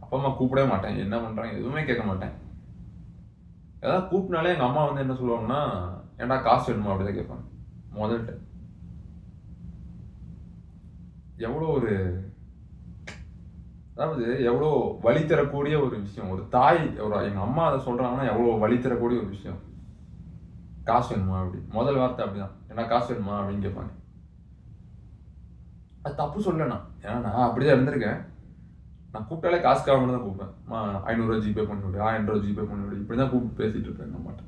அப்பா அம்மா கூப்பிடவே மாட்டேன், என்ன பண்ணுறாங்க எதுவுமே கேட்க மாட்டேன். ஏதாவது கூப்பிட்னாலே எங்கள் அம்மா வந்து என்ன சொல்லுவாங்கன்னா, ஏன்டா காசு வேணுமா அப்படிதான் கேட்பாங்க முதல்ட்டு. எவ்வளோ ஒரு, அதாவது எவ்வளோ வழி தரக்கூடிய ஒரு விஷயம். ஒரு தாய் எங்கள் அம்மா அதை சொல்கிறாங்கன்னா எவ்வளோ வழி தரக்கூடிய ஒரு விஷயம். காசு வேணுமா அப்படி முதல் வார்த்தை அப்படிதான், ஏன்னா காசு வேணுமா அப்படின்னு கேட்பாங்க. அது தப்பு சொல்லணும், ஏன்னா நான் அப்படிதான் இருந்திருக்கேன். நான் கூப்பிட்டாலே காசுக்காக மட்டும் தான் கூப்பிட்டேன். 500 ரூபா ஜிபே பண்ணிவிடு, 1000 ரூபா ஜிபே பண்ணிவிடு, இப்படி தான் கூப்பிட்டு பேசிட்டு இருப்பேன் எங்கள் அம்மாட்ட.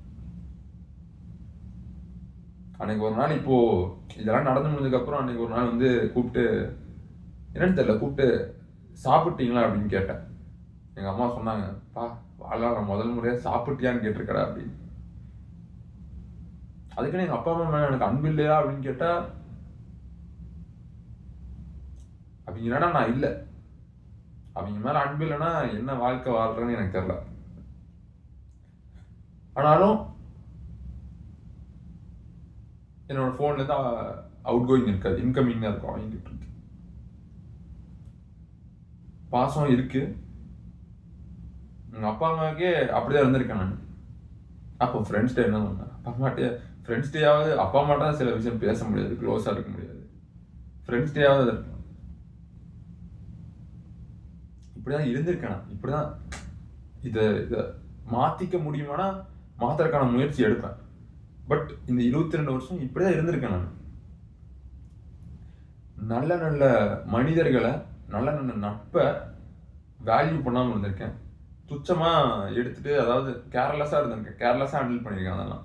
அன்னைக்கு ஒரு நாள், இப்போ இதெல்லாம் நடந்து முடிஞ்சதுக்கப்புறம் அன்னைக்கு ஒரு நாள் வந்து கூப்பிட்டு, என்னன்னு தெரியல, கூப்பிட்டு சாப்பிட்டீங்களா அப்படின்னு கேட்டேன். எங்கள் அம்மா சொன்னாங்க, பா வாழலாம் நான் முதல் முறையாக சாப்பிட்டியான்னு கேட்டிருக்கடா அப்படின்னு. அதுக்குன்னு எங்கள் அப்பா அம்மா மேலே எனக்கு அன்பு இல்லையா அப்படின்னு கேட்டால், அவங்க இல்லைன்னா நான் இல்லை, அவங்க மேலே அன்பு இல்லைன்னா என்ன வாழ்க்கை வாழ்றேன்னு எனக்கு தெரியல. ஆனாலும் என்னோட ஃபோன்லேருந்து அவுட் கோயிங் இருக்காது, இன்கமிங் தான் இருக்கும். அவங்ககிட்ட இருக்கு பாசம் இருக்கு. எங்கள் அப்பா அம்மாவுக்கே அப்படிதான் இருந்திருக்கேன் நான். அப்போ ஃப்ரெண்ட்ஸ் டே என்ன பண்ணேன், அப்பா அம்மாட்டே ஃப்ரெண்ட்ஸ் டேயாவது அப்பா அம்மாட்ட தான் சில விஷயம் பேச முடியாது, க்ளோஸாக இருக்க முடியாது. ஃப்ரெண்ட்ஸ் டேயாவது இருக்கலாம். இப்படிதான் இருந்திருக்கேன் நான். இப்படிதான் இதை மாற்றிக்க முடியுமானா மாற்றுறதுக்கான முயற்சி எடுப்பேன். பட் இந்த 22 வருஷம் இப்படிதான் இருந்திருக்கேன் நான். நல்ல நல்ல மனிதர்களை, நல்ல நல்ல நட்பை வேல்யூ பண்ணாமல் இருந்திருக்கேன். துச்சமாக எடுத்துட்டு, அதாவது கேர்லெஸ்ஸாக இருந்திருக்கேன், கேர்லெஸ்ஸாக ஹேண்டில் பண்ணியிருக்கேன். அதெல்லாம்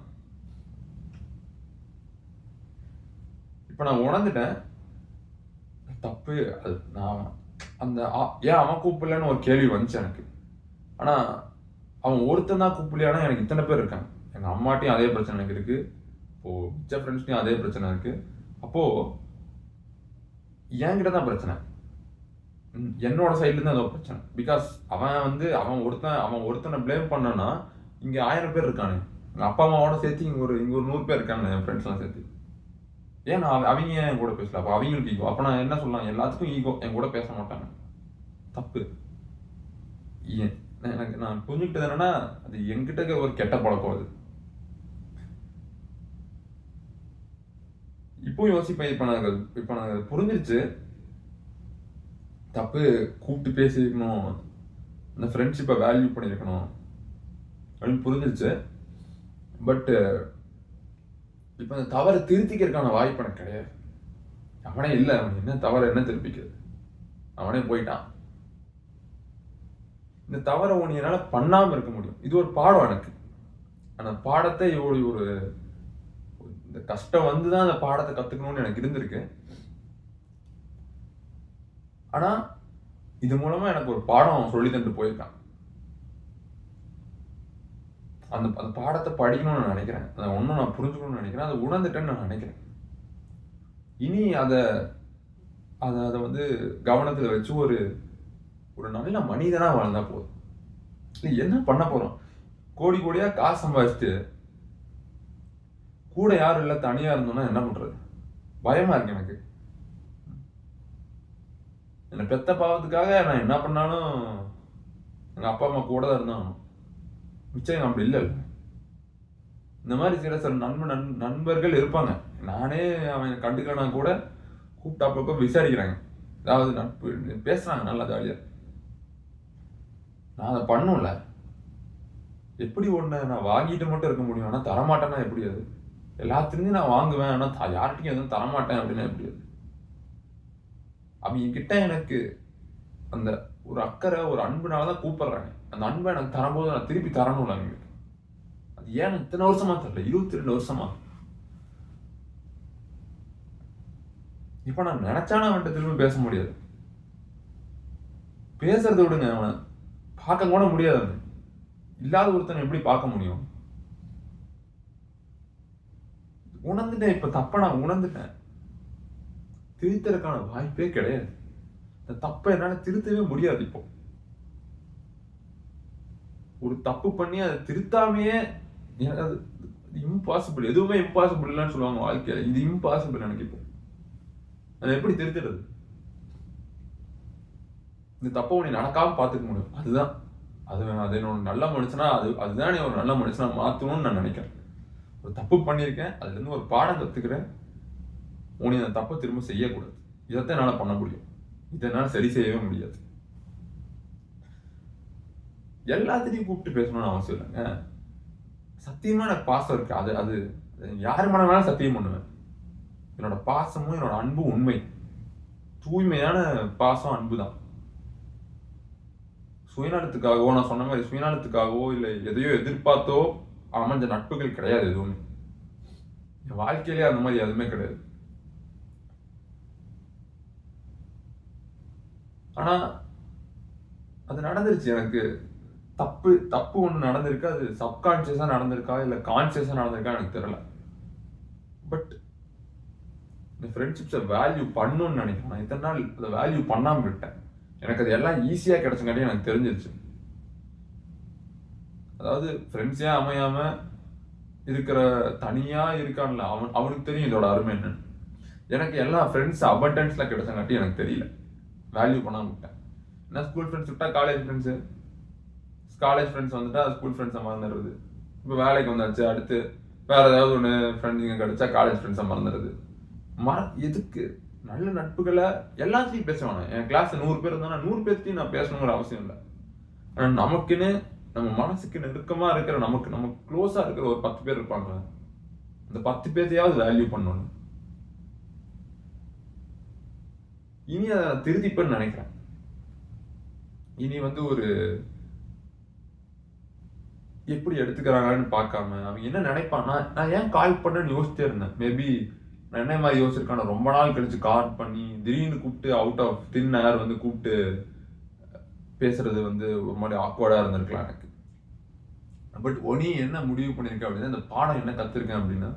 இப்போ நான் உணர்ந்துட்டேன், தப்பு அது. நான் அந்த ஏன் அவன் கூப்பிடலன்னு ஒரு கேள்வி வந்துச்சு எனக்கு. ஆனால் அவன் ஒருத்தன் தான் கூப்பிடலையானா எனக்கு இத்தனை பேர் இருக்காங்க. எங்கள் அம்மாட்டையும் அதே பிரச்சனை எனக்கு இருக்குது. இப்போது மிச்ச ஃப்ரெண்ட்ஸ்டையும் அதே பிரச்சனை இருக்குது. அப்போது என்கிட்ட தான் பிரச்சனை, என்னோட சைட்லேருந்து அதோ பிரச்சனை. பிகாஸ் அவன் ஒருத்தனை ப்ளேம் பண்ணனா இங்கே 1000 பேர் இருக்கானு, எங்கள் அப்பா அம்மாவோட சேர்த்து இங்கே ஒரு 100 பேர் இருக்காங்க என் ஃப்ரெண்ட்ஸ்லாம் சேர்த்து. ஏன்னா அவங்க என் கூட பேசல, அப்போ அவங்களுக்கு ஈகோ. அப்போ நான் என்ன சொல்லலாம், எல்லாத்துக்கும் ஈகோ, என் கூட பேச மாட்டாங்க, தப்பு. நான் புரிஞ்சுக்கிட்டது என்னன்னா, அது என்கிட்ட ஒரு கெட்ட பழக்கம். அது இப்போ யோசிப்பேன், இப்போ நான் புரிஞ்சிருச்சு, தப்பு. கூப்பிட்டு பேசியிருக்கணும், இந்த ஃப்ரெண்ட்ஷிப்பை வேல்யூ பண்ணியிருக்கணும் அப்படின்னு புரிஞ்சிருச்சு. பட்டு இப்போ அந்த தவறை திருத்திக்கிறதுக்கான வாய்ப்பு எனக்கு கிடையாது. அவனே இல்லை, அவன் என்ன தவறு என்ன திருப்பிக்கிறது, அவனே போயிட்டான். இந்த தவறை என்னால் பண்ணாமல் இருக்க முடியும். இது ஒரு பாடம் எனக்கு. அந்த பாடத்தை ஒரு இந்த கஷ்டம் வந்து தான் அந்த பாடத்தை கற்றுக்கணும்னு எனக்கு இருந்திருக்கு. ஆனால் இது மூலமாக எனக்கு ஒரு பாடம் சொல்லி தந்துட்டு போயிருக்கான். அந்த பாடத்தை படிக்கணும்னு நான் நினைக்கிறேன், அதை ஒன்றும் நான் புரிஞ்சுக்கணும்னு நினைக்கிறேன், அதை உணர்ந்துட்டேன்னு நான் நினைக்கிறேன். இனி அதை வந்து கவனத்தில் வச்சு ஒரு நல்ல மனிதனாக வாழ்ந்தா போதும். இல்லை என்ன பண்ண போகிறோம், கோடி கோடியாக காசு சம்பாதிச்சுட்டு கூட யாரும் இல்லை, தனியாக இருந்தோம்னா என்ன பண்ணுறது? பயமாக இருக்கு எனக்கு. என்னை பெத்த பாவத்துக்காக நான் என்ன பண்ணாலும் எங்கள் அப்பா அம்மா கூட தான் இருந்தாலும் மிச்சம் அப்படி இல்லை. இந்த மாதிரி சில நண்பர்கள் இருப்பாங்க, நானே அவன் கண்டுக்கலனா கூட கூப்பிட்டாப்ப விசாரிக்கிறாங்க, அதாவது நட்பு பேசுறாங்க நல்லா ஜாலியாக. நான் அதை பண்ணும்ல, எப்படி ஒன்று நான் வாங்கிட்டு மட்டும் இருக்க முடியும், ஆனால் தரமாட்டேன்னா எப்படி? அது எல்லாத்துலேயும் நான் வாங்குவேன், ஆனால் யார்கிட்டையும் எதுவும் தரமாட்டேன் அப்படின்னா எப்படி? அது அவங்க கிட்ட எனக்கு அந்த ஒரு அக்கறை ஒரு அன்புனால தான் கூப்பிடுறாங்க. அந்த அன்பை எனக்கு தரும்போது நான் திருப்பி தரணும்ல அவங்களுக்கு. அது ஏன் இத்தனை வருஷமா தெரியல, 22 வருஷமா. இப்ப நான் நினைச்சானா அவன்கிட்ட திரும்பி பேச முடியாது. பேசுறத விடுங்க, அவனை பார்க்க கூட முடியாது. இல்லாத ஒருத்தனை எப்படி பார்க்க முடியும்? உணர்ந்துட்டேன், இப்ப தப்ப நான் உணர்ந்துட்டேன். திருத்தறதுக்கான வாய்ப்பே கிடையாது. இந்த தப்பை என்னால திருத்தவே முடியாது. இப்போ ஒரு தப்பு பண்ணி அதை திருத்தாமையே அது இம்பாசிபிள். எதுவுமே இம்பாசிபிள் இல்லைன்னு சொல்லுவாங்க வாழ்க்கையில, இது இம்பாசிபிள் எனக்கு. இப்போ அதை எப்படி திருத்துறது? இந்த தப்பை உன்னை நடக்காம பார்த்துக்க முடியும், அதுதான் அது என்னோட நல்ல மனுஷனா, அதுதான் நீ ஒரு நல்ல மனுஷனா மாற்றணும்னு நான் நினைக்கிறேன். ஒரு தப்பு பண்ணியிருக்கேன், அதுல இருந்து ஒரு பாடம் கத்துக்கிறேன், உன்னை அந்த தப்பை திரும்ப செய்யக்கூடாது. இதைத்தான் என்னால் பண்ண முடியும், இதனால சரி செய்யவே முடியாது. எல்லாத்தையும் கூப்பிட்டு பேசணும்னு அவசியம் இல்லைங்க. சத்தியமா எனக்கு பாசம் இருக்கு, அது யாரு மன வேணாலும் சத்தியம் பண்ணுவேன். என்னோட பாசமும் என்னோட அன்பும் உண்மை, தூய்மையான பாசம் அன்பு தான். சுயநலத்துக்காகவோ, நான் சொன்ன மாதிரி சுயநலத்துக்காகவோ இல்லை எதையோ எதிர்பார்த்தோ அமைஞ்ச நட்புகள் கிடையாது எதுவுமே. என் வாழ்க்கையிலே அந்த மாதிரி எதுவுமே கிடையாது. ஆனா அது நடந்துருச்சு. எனக்கு தப்பு ஒண்ணு நடந்திருக்கு, அது சப்கான்சியஸா நடந்திருக்கா இல்ல கான்சியஸா நடந்திருக்கா எனக்கு தெரியல. பட் இந்த ஃப்ரெண்ட்ஷிப்ஸை வேல்யூ பண்ணணும்னு நினைக்கிறேன். நான் இத்தனை நாள் அதை வேல்யூ பண்ணாம விட்டேன். எனக்கு அது எல்லாம் ஈஸியா கிடைச்சங்காட்டி எனக்கு தெரிஞ்சிருச்சு. அதாவது ஃப்ரெண்ட்ஸே அமையாம இருக்கிற தனியா இருக்கான்ல, அவனுக்கு தெரியும் இதோட அருமை என்னன்னு. எனக்கு எல்லாம் ஃப்ரெண்ட்ஸ் அபண்டன்ஸ்ல கிடைச்சங்காட்டி எனக்கு தெரியல, வேல்யூ பண்ணாம விட்டேன். ஏன்னா ஸ்கூல் ஃப்ரெண்ட்ஸ் விட்டா காலேஜ் ஃப்ரெண்ட்ஸ் வந்துட்டா ஸ்கூல் ஃப்ரெண்ட்ஸை மறந்துடுறது. இப்போ வேலைக்கு வந்தாச்சு, அடுத்து வேற ஏதாவது ஒன்று ஃப்ரெண்ட்ஸுங்க கிடைச்சா காலேஜ் ஃப்ரெண்ட்ஸை மறந்துடுறது. எதுக்கு நல்ல நட்புகளை எல்லாத்தையும் பேசுவாங்க. என் கிளாஸ் 100 பேர் இருந்தா 100 பேர்த்தையும் நான் பேசணுங்கிற அவசியம் இல்லை. ஆனால் நமக்குன்னு நம்ம மனசுக்கு நெருக்கமா இருக்கிற நமக்கு க்ளோஸா இருக்கிற ஒரு 10 பேர் இருப்பாங்க. அந்த 10 பேர்த்தையாவது வேல்யூ பண்ணணும். இனி அதை நான் திருத்திப்பேன்னு நினைக்கிறேன். இனி ஒரு எப்படி எடுத்துக்கிறாங்கன்னு பார்க்காம அவங்க என்ன நினைப்பான்னா, நான் ஏன் கால் பண்ணேன்னு யோசிச்சே இருந்தேன். மேபி நான் என்ன மாதிரி யோசிச்சிருக்கான, ரொம்ப நாள் கழிச்சு கால் பண்ணி திடீர்னு கூப்பிட்டு அவுட் ஆஃப் தின் ஏர் கூப்பிட்டு பேசுறது ஒரு மாதிரி ஆக்வர்டா இருந்திருக்கலாம் எனக்கு. பட் நீ என்ன முடிவு பண்ணியிருக்க அப்படின்னா, இந்த பாடம் என்ன கற்றுருக்கேன் அப்படின்னா,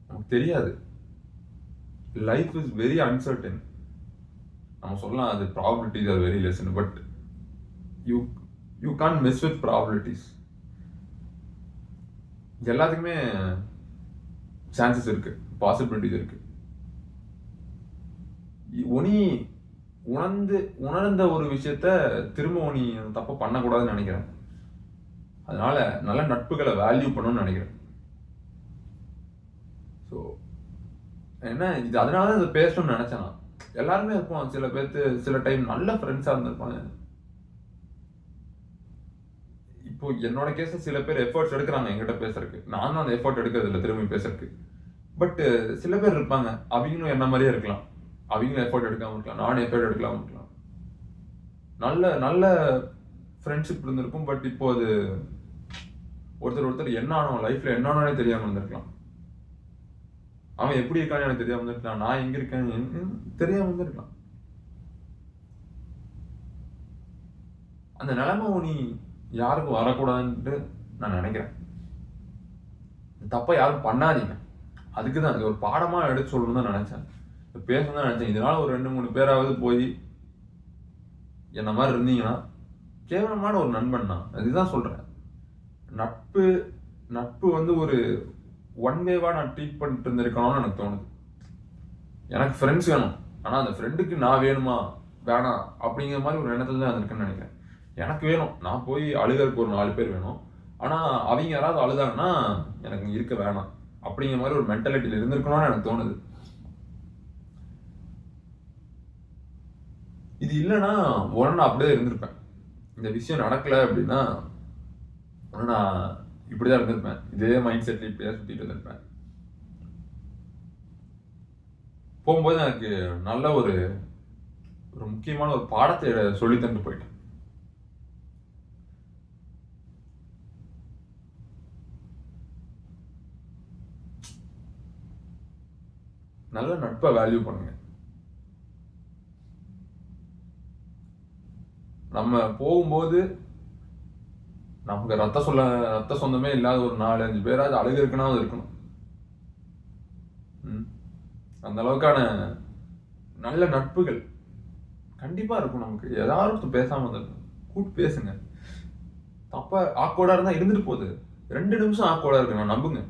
நமக்கு தெரியாது. Life is very uncertain. நம்ம சொல்லலாம் அது ப்ராபபிலிட்டிஸ் ஆர் வெரி லெஸ்ன்னு, but you can miss with probabilities. எல்லாத்துக்குமே சான்சஸ் இருக்கு, பாசிபிலிட்டிஸ் இருக்கு. நீ உணர்ந்த ஒரு விஷயத்த திரும்ப நீ தப்ப பண்ணக்கூடாதுன்னு நினைக்கிறேன். அதனால நல்ல நட்புகளை வேல்யூ பண்ணணும்னு நினைக்கிறேன். ஸோ என்ன இது, அதனால தான் இதை பேசணும்னு நினைச்சேன். நான் எல்லாருமே இருப்போம், சில பேர்த்து சில டைம் நல்ல ஃப்ரெண்ட்ஸாக இருந்திருப்பாங்க. இப்போ என்னோட கேஸ சில பேர் எஃபர்ட்ஸ் எடுக்கிறாங்க என்கிட்ட பேசுறதுக்கு, நான் தான் அந்த எஃபர்ட் எடுக்கிறது இல்லை திரும்பி பேசுறதுக்கு. பட் சில பேர் இருப்பாங்க, அவங்களும் என்ன மாதிரியே இருக்கலாம், அவங்களும் எஃபர்ட் எடுக்காம இருக்கலாம், நானும் எஃபர்ட் எடுக்காம இருக்கலாம். நல்ல நல்ல ஃப்ரெண்ட்ஷிப் இருந்திருக்கும். பட் இப்போ அது ஒருத்தர் என்ன ஆனோம் லைஃப்ல என்ன ஆனோனே தெரியாம இருந்திருக்கலாம். அவன் எப்படி இருக்கான்னு எனக்கு தெரியாம இருந்திருக்கலாம், நான் எங்க இருக்கேன்னு தெரியாம இருந்திருக்கலாம். அந்த நிலைமை நீ யாருக்கும் வரக்கூடாதுன்ட்டு நான் நினைக்கிறேன். தப்பா யாரும் பண்ணாதீங்க. அதுக்குதான் இது ஒரு பாடமா எடுத்து சொல்லணும்னு தான் நினைச்சேன், பேசணும் தான் நினைச்சேன். இதனால ஒரு 2-3 பேராவது போய் என்ன மாதிரி இருந்தீங்கன்னா கேவலமான ஒரு நண்பன் தான். அதுதான் சொல்றேன். நட்பு வந்து ஒரு ஒன் வேவா நான் ட்ரீட் பண்ணிட்டு இருந்திருக்கணும்னு எனக்கு தோணுது. எனக்கு ஃப்ரெண்ட்ஸ் வேணும், ஆனா அந்த ஃப்ரெண்டுக்கு நான் வேணுமா வேணாம் அப்படிங்கிற மாதிரி ஒரு எண்ணத்துல தான் இருக்குன்னு நினைக்கிறேன். எனக்கு வேணும், நான் போய் அழுகிறதுக்கு ஒரு 4 பேர் வேணும், ஆனா அவங்க யாராவது அழுதாங்கன்னா எனக்கு இருக்க வேணாம் அப்படிங்கிற மாதிரி ஒரு மென்டாலிட்டியில இருந்திருக்கணும்னு எனக்கு தோணுது. இது இல்லைன்னா உடனே அப்படியே இருந்திருப்பேன். இந்த விஷயம் நடக்கல அப்படின்னா நான் இப்படிதான் இருந்திருப்பேன், இதே மைண்ட் செட்ல இப்படிதான் சுத்திட்டு இருந்திருப்பேன். போகும்போது எனக்கு நல்ல ஒரு முக்கியமான ஒரு பாடத்தை சொல்லி தந்து போயிட்டேன். நல்ல நட்பை வேல்யூ பண்ணுங்க. நம்ம போகும்போது நமக்கு ரத்த சொந்தமே இல்லாத ஒரு 4-5 பேராவது அழகு இருக்குன்னா அது இருக்கணும். அந்த அளவுக்கான நல்ல நட்புகள் கண்டிப்பா இருக்கும். நமக்கு ஏதாவது பேசாம இருந்திருக்கும், கூப்பிட்டு பேசுங்க. தப்ப ஆக்வர்டா இருந்தா இருந்துட்டு போகுது. 2 நிமிஷம் ஆக்வர்டா இருக்கு, நான் நம்புங்க.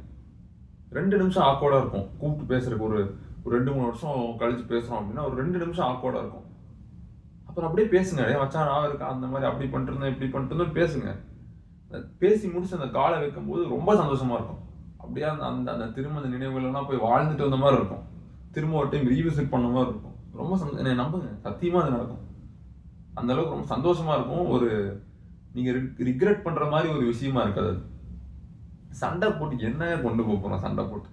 2 நிமிஷம் ஆக்வர்டா இருக்கும் கூப்பிட்டு பேசுறதுக்கு. ஒரு 2-3 வருஷம் கழிச்சு பேசுறோம் அப்படின்னா ஒரு 2 நிமிஷம் ஆக்வர்டா இருக்கும். அப்புறம் அப்படியே பேசுங்க, மச்சான் நான் இருக்கா அந்த மாதிரி அப்படி பண்ணிட்டு இருந்தேன் இப்படி பண்ணிட்டு இருந்தோம் பேசுங்க. பேசி முடிச்சு அந்த காலை வைக்கும்போது ரொம்ப சந்தோஷமா இருக்கும். அப்படியே அந்த திரும்ப அந்த நினைவுகள் எல்லாம் போய் வாழ்ந்துட்டு வந்த மாதிரி இருக்கும். திரும்ப ஒரு டைம் ரீவிசிட் பண்ண மாதிரி இருக்கும். ரொம்ப என்னை நம்புங்க, சத்தியமா அது நடக்கும். அந்த அளவுக்கு ரொம்ப சந்தோஷமா இருக்கும். ஒரு நீங்க ரிக்ரெட் பண்ற மாதிரி ஒரு விஷயமா இருக்காது. சண்டை போட்டு என்ன கொண்டு போறோம், சண்டை போட்டு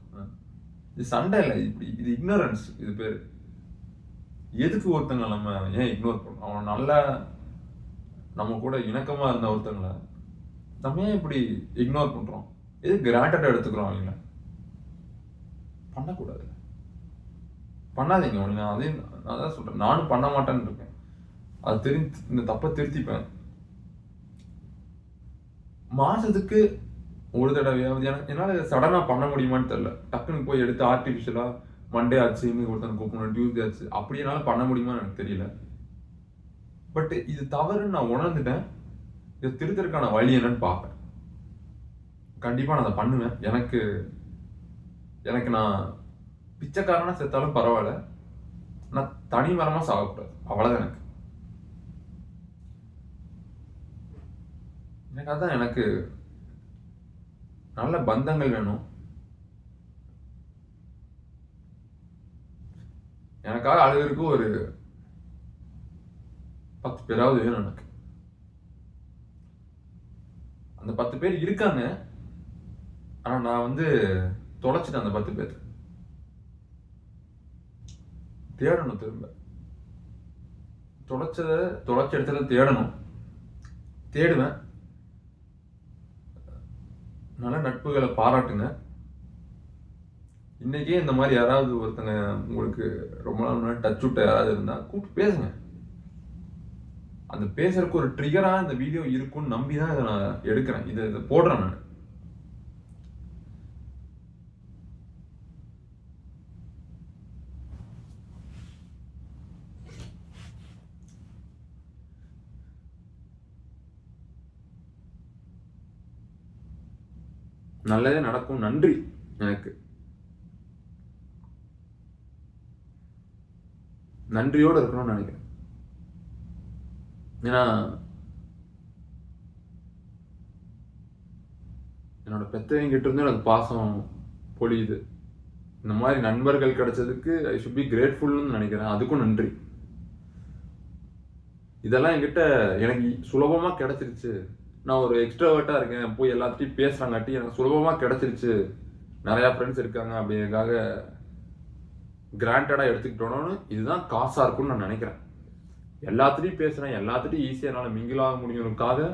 இது சண்டை இல்லை, இது இக்னோரன்ஸ். இது பேரு எதுக்கு ஒருத்தங்க நம்ம ஏன் இக்னோர் பண்ணணும்? அவன் நல்லா நம்ம கூட இணக்கமா இருந்த ஒருத்தங்களை நம்ம ஏன் இப்படி இக்னோர் பண்றோம்? எது கிராண்டடா எடுத்துக்கிறோம்? அவங்க பண்ணக்கூடாது, பண்ணாதீங்க. நான் தான் சொல்றேன், நானும் பண்ண மாட்டேன்னு இருக்கேன். அது இந்த தப்பை திருத்திப்பேன். மாசத்துக்கு ஒரு தடவையாவது என்னால சடனா பண்ண முடியுமான்னு தெரியல. டக்குன்னு போய் எடுத்து ஆர்டிபிஷியலா மண்டே ஆச்சு, இன்னைக்கு ஒருத்தனை கூப்பிடணும், டியூஸ்டே ஆச்சு, அப்படி என்னால பண்ண முடியுமான்னு எனக்கு தெரியல. பட் இது தவறுன்னு நான் உணர்ந்துட்டேன். இதை திருத்தறதுக்கான வழி என்னன்னு பார்ப்பேன். கண்டிப்பா நான் அதை பண்ணுவேன். எனக்கு நான் பிச்சைக்காரனா செத்தாலும் பரவாயில்ல, நான் தனி மரமா சாகக்கூடாது, அவ்வளவுதான். அதான் எனக்கு நல்ல பந்தங்கள் வேணும். எனக்காக அழுகிறதுக்கு ஒரு 10 பேராவது வேணும் எனக்கு. அந்த 10 பேர் இருக்காங்க, ஆனா நான் தொலைச்சிட்டேன். அந்த 10 பேர் தேடணும், திரும்ப தொலைச்ச இடத்துல தேடுவேன். நல்ல நட்புகளை பாராட்டுங்க. இன்னைக்கே இந்த மாதிரி யாராவது ஒருத்தங்க உங்களுக்கு ரொம்ப நாள் முன்னாடி டச் விட்ட யாராவது இருந்தா கூப்பிட்டு பேசுங்க. அந்த பேசுறதுக்கு ஒரு ட்ரிகராக இந்த வீடியோ இருக்கும்னு நம்பி தான் இதை நான் எடுக்கிறேன், இதை போடுறேன் நான். நல்லதே நடக்கும். நன்றி. எனக்கு நன்றியோடு இருக்கணும்னு நினைக்கிறேன். ஏன்னா என்னோட பெத்தவங்கிட்ட இருந்து எனக்கு பாசம் பொழியுது. இந்த மாதிரி நண்பர்கள் கிடைச்சதுக்கு ஐ ஷுட் பி கிரேட்ஃபுல்னு நினைக்கிறேன். அதுக்கும் நன்றி. இதெல்லாம் என்கிட்ட எனக்கு சுலபமாக கிடைச்சிருச்சு. நான் ஒரு எக்ஸ்ட்ராவர்ட்டாக இருக்கேன், போய் எல்லாத்தையும் பேசுகிறாங்காட்டி எனக்கு சுலபமாக கிடைச்சிருச்சு, நிறையா ஃப்ரெண்ட்ஸ் இருக்காங்க அப்படிங்கிறதுக்காக கிராண்டடாக எடுத்துக்கிட்டோன்னு இதுதான் காசாக இருக்கும்னு நான் நினைக்கிறேன். எல்லாத்துலேயும் பேசுகிறேன், எல்லாத்துலேயும் ஈஸியாக என்னால் மிங்கிள் ஆக முடியும்னுக்காக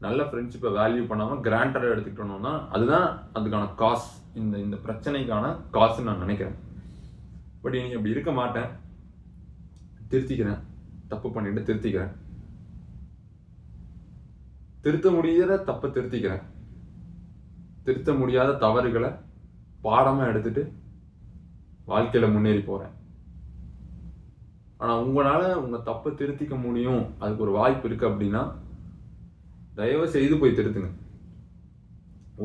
நல்ல ஃப்ரெண்ட்ஷிப்பை வேல்யூ பண்ணாமல் கிராண்டடாக எடுத்துக்கிட்டோன்னா அதுதான் அதுக்கான காசு, இந்த பிரச்சனைக்கான காசுன்னு நான் நினைக்கிறேன். பட் இனி அப்படி இருக்க மாட்டேன். திருத்திக்கிறேன், தப்பு பண்ணிட்டு திருத்திக்கிறேன். திருத்த முடியாத தப்பை திருத்திக்கிறேன். திருத்த முடியாத தவறுகளை பாடமாக எடுத்துட்டு வாழ்க்கையில் முன்னேறி போகிறேன். ஆனால் உங்களால் உங்கள் தப்பை திருத்திக்க முடியும், அதுக்கு ஒரு வாய்ப்பு இருக்குது அப்படின்னா தயவு செய்து போய் திருத்துங்க.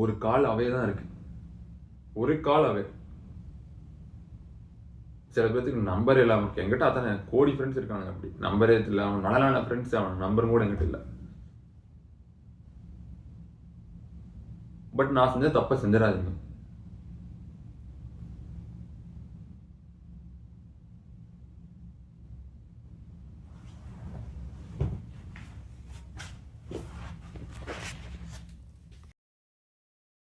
ஒரு கால் அவே தான் இருக்கு, ஒரு கால் அவே. சில பேர்த்துக்கு நம்பர் இல்லாமல் இருக்கு. என்கிட்ட அத்தனை கோடி ஃப்ரெண்ட்ஸ் இருக்காங்க, அப்படி நம்பரே இல்லை. அவன் நல்ல ஃப்ரெண்ட்ஸ், அவன் நம்பரும் கூட என்கிட்ட இல்லை. பட் நான் செஞ்ச தப்பை செஞ்சிடாதீங்க.